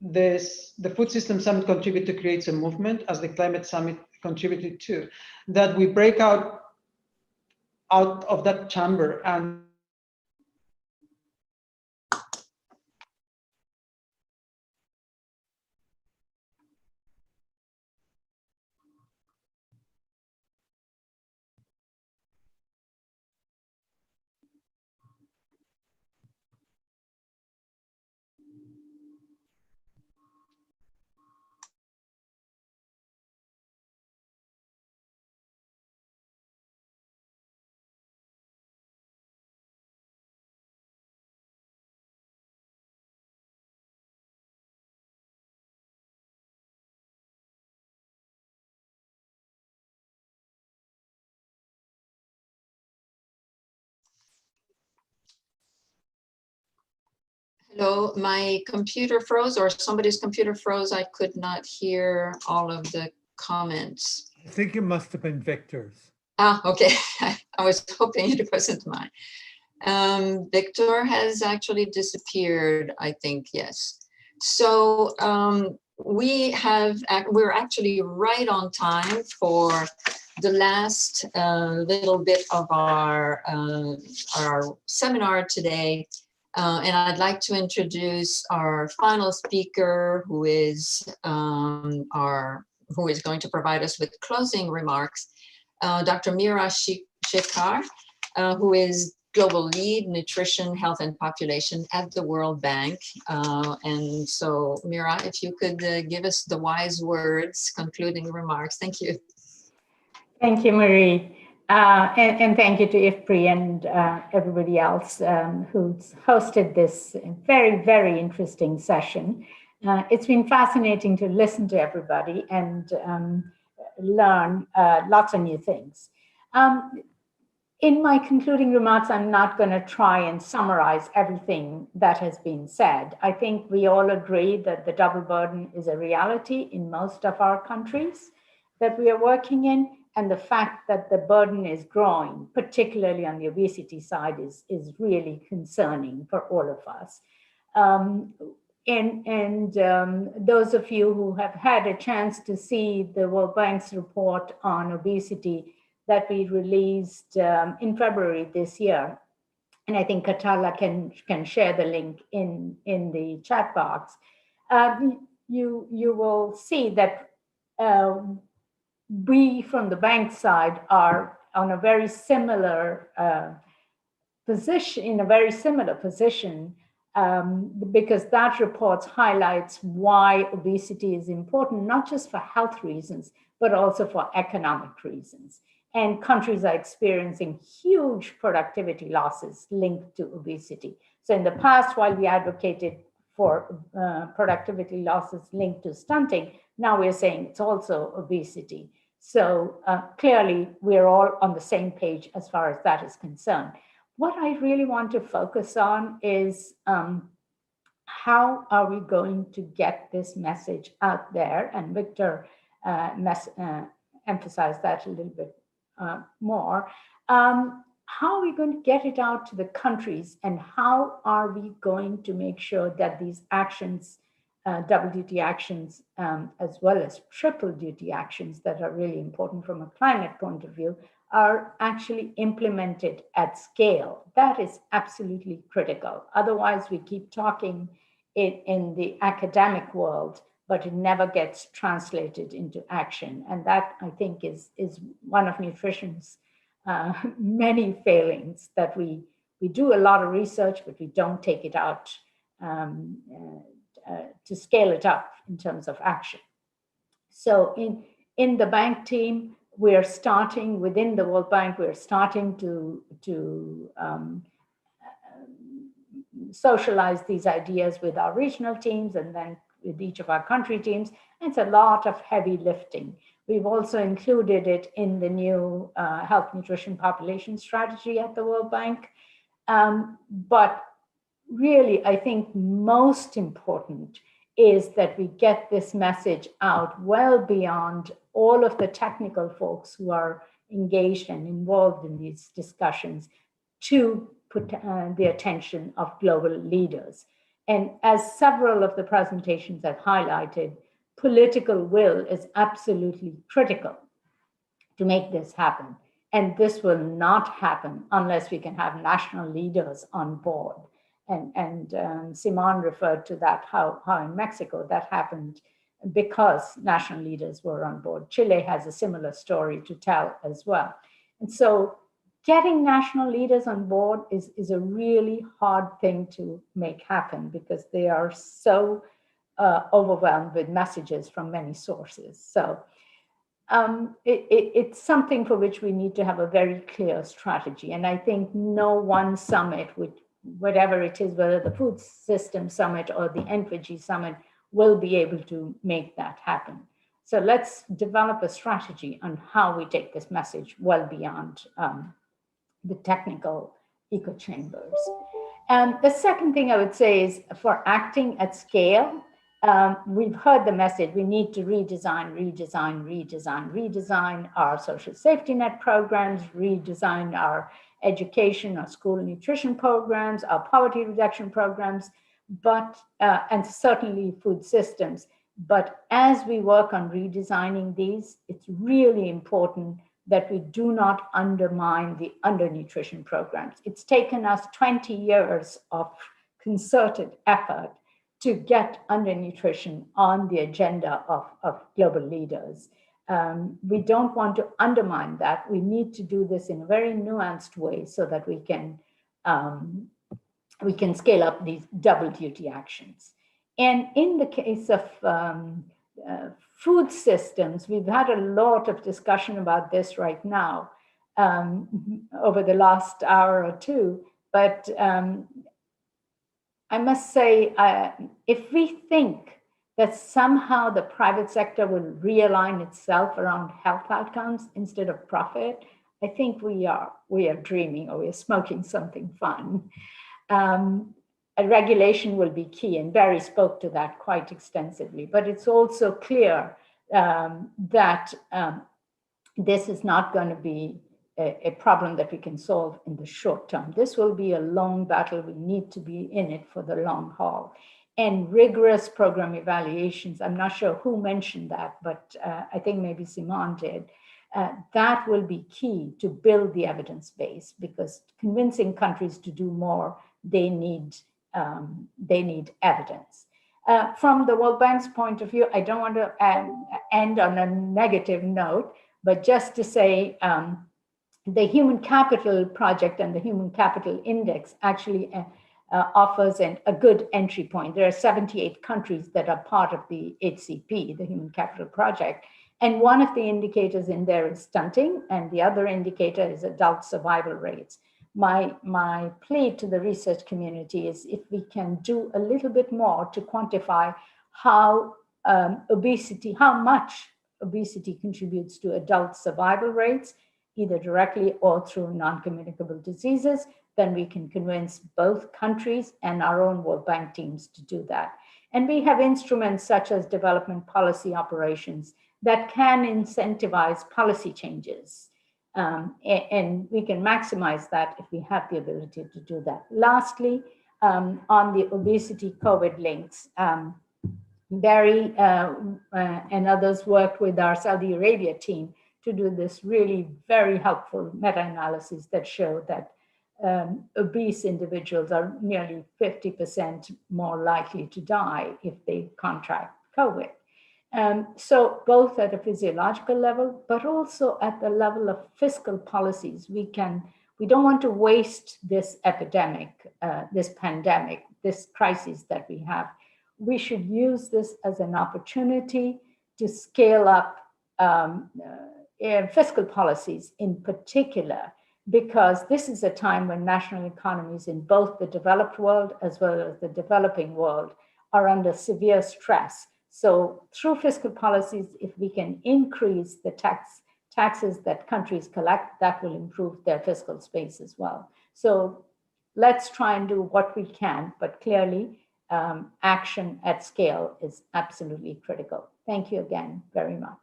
the Food System Summit contribute to create a movement, as the Climate Summit contributed to, that we break out of that chamber and Hello, my computer froze, or somebody's computer froze. I could not hear all of the comments. I think it must have been Victor's. Ah, okay. I was hoping it wasn't mine. Victor has actually disappeared, I think, yes. So we're actually right on time for the last little bit of our seminar today. And I'd like to introduce our final speaker, who is our who is going to provide us with closing remarks, Dr. Mira Shekhar, who is Global Lead Nutrition, Health and Population at the World Bank. And so, Mira, if you could give us the wise words, concluding remarks. Thank you. Thank you, Marie. And thank you to IFPRI and everybody else who's hosted this very, very interesting session. It's been fascinating to listen to everybody and learn lots of new things. In my concluding remarks, I'm not going to try and summarize everything that has been said. I think we all agree that the double burden is a reality in most of our countries that we are working in, and the fact that the burden is growing, particularly on the obesity side, is really concerning for all of us. Those of you who have had a chance to see the World Bank's report on obesity that we released in February this year, and I think Katala can share the link in the chat box, you will see that we from the bank side are on a very similar position, because that report highlights why obesity is important, not just for health reasons, but also for economic reasons. And countries are experiencing huge productivity losses linked to obesity. So in the past, while we advocated for productivity losses linked to stunting, now we're saying it's also obesity. So clearly, we're all on the same page as far as that is concerned. What I really want to focus on is how are we going to get this message out there? And Victor emphasized that a little bit more. How are we going to get it out to the countries, and how are we going to make sure that these actions, double duty actions, as well as triple duty actions that are really important from a climate point of view, are actually implemented at scale? That is absolutely critical. Otherwise, we keep talking in the academic world, but it never gets translated into action. And that, I think, is one of nutrition's many failings, that we do a lot of research, but we don't take it out to scale it up in terms of action. So in the bank team, we're starting within the World Bank, we're starting to socialize these ideas with our regional teams and then with each of our country teams. It's a lot of heavy lifting. We've also included it in the new health, nutrition, population strategy at the World Bank. But really, I think most important is that we get this message out well beyond all of the technical folks who are engaged and involved in these discussions, to put the attention of global leaders. And as several of the presentations have highlighted, political will is absolutely critical to make this happen. And this will not happen unless we can have national leaders on board. And Simon referred to that, how in Mexico that happened because national leaders were on board. Chile has a similar story to tell as well. And so getting national leaders on board is a really hard thing to make happen, because they are so overwhelmed with messages from many sources. So it's something for which we need to have a very clear strategy. And I think no one summit, whatever it is, whether the Food System Summit or the NFG Summit, will be able to make that happen. So let's develop a strategy on how we take this message well beyond the technical echo chambers. And the second thing I would say is, for acting at scale, we've heard the message, we need to redesign our social safety net programs, redesign our education, our school nutrition programs, our poverty reduction programs, but and certainly food systems. But as we work on redesigning these, it's really important that we do not undermine the undernutrition programs. It's taken us 20 years of concerted effort to get undernutrition on the agenda of global leaders. We don't want to undermine that. We need to do this in a very nuanced way so that we can scale up these double duty actions. And in the case of food systems, we've had a lot of discussion about this right now over the last hour or two. But I must say, if we think that somehow the private sector will realign itself around health outcomes instead of profit, I think we are dreaming, or we are smoking something fun. A regulation will be key, and Barry spoke to that quite extensively. But it's also clear that this is not going to be a problem that we can solve in the short term. This will be a long battle. We need to be in it for the long haul. And rigorous program evaluations, I'm not sure who mentioned that, but I think maybe Simon did. That will be key to build the evidence base, because convincing countries to do more, they need evidence. From the World Bank's point of view, I don't want to end on a negative note, but just to say the Human Capital Project and the Human Capital Index actually offers a good entry point. There are 78 countries that are part of the HCP, the Human Capital Project. And one of the indicators in there is stunting, and the other indicator is adult survival rates. My plea to the research community is if we can do a little bit more to quantify how much obesity contributes to adult survival rates, either directly or through non-communicable diseases, then we can convince both countries and our own World Bank teams to do that. And we have instruments such as development policy operations that can incentivize policy changes. And we can maximize that if we have the ability to do that. Lastly, on the obesity COVID links, Barry and others worked with our Saudi Arabia team to do this really very helpful meta-analysis that showed that obese individuals are nearly 50% more likely to die if they contract COVID. So both at a physiological level, but also at the level of fiscal policies, we don't want to waste this epidemic, this pandemic, this crisis that we have. We should use this as an opportunity to scale up fiscal policies in particular, because this is a time when national economies in both the developed world as well as the developing world are under severe stress. So through fiscal policies, if we can increase the taxes that countries collect, that will improve their fiscal space as well. So let's try and do what we can, but clearly action at scale is absolutely critical. Thank you again very much.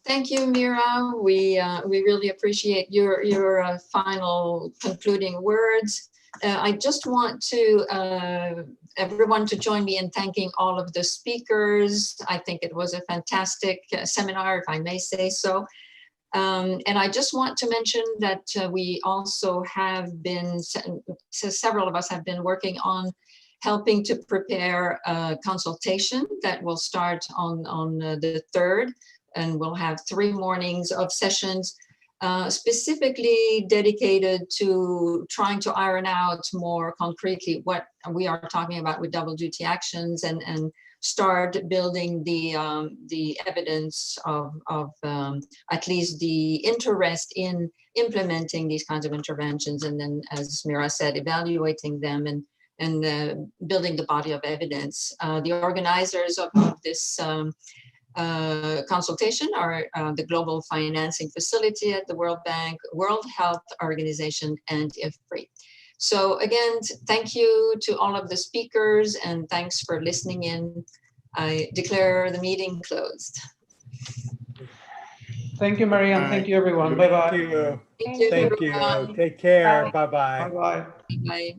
Thank you, Mira. We really appreciate your final concluding words. I just want to everyone to join me in thanking all of the speakers. I think it was a fantastic seminar, if I may say so. And I just want to mention that we also have been, several of us have been working on helping to prepare a consultation that will start on the 3rd, and we'll have 3 mornings of sessions specifically dedicated to trying to iron out more concretely what we are talking about with double duty actions, and start building the evidence of at least the interest in implementing these kinds of interventions, and then, as Mira said, evaluating them and building the body of evidence. The organizers of this consultation are the Global Financing Facility at the World Bank, World Health Organization, and IFPRI. So again, thank you to all of the speakers, and thanks for listening in. I declare the meeting closed. Thank you, Maria, and thank you, everyone. Bye-bye. Thank you. Thank you. Thank you. Take care. Bye-bye. Bye-bye. Bye.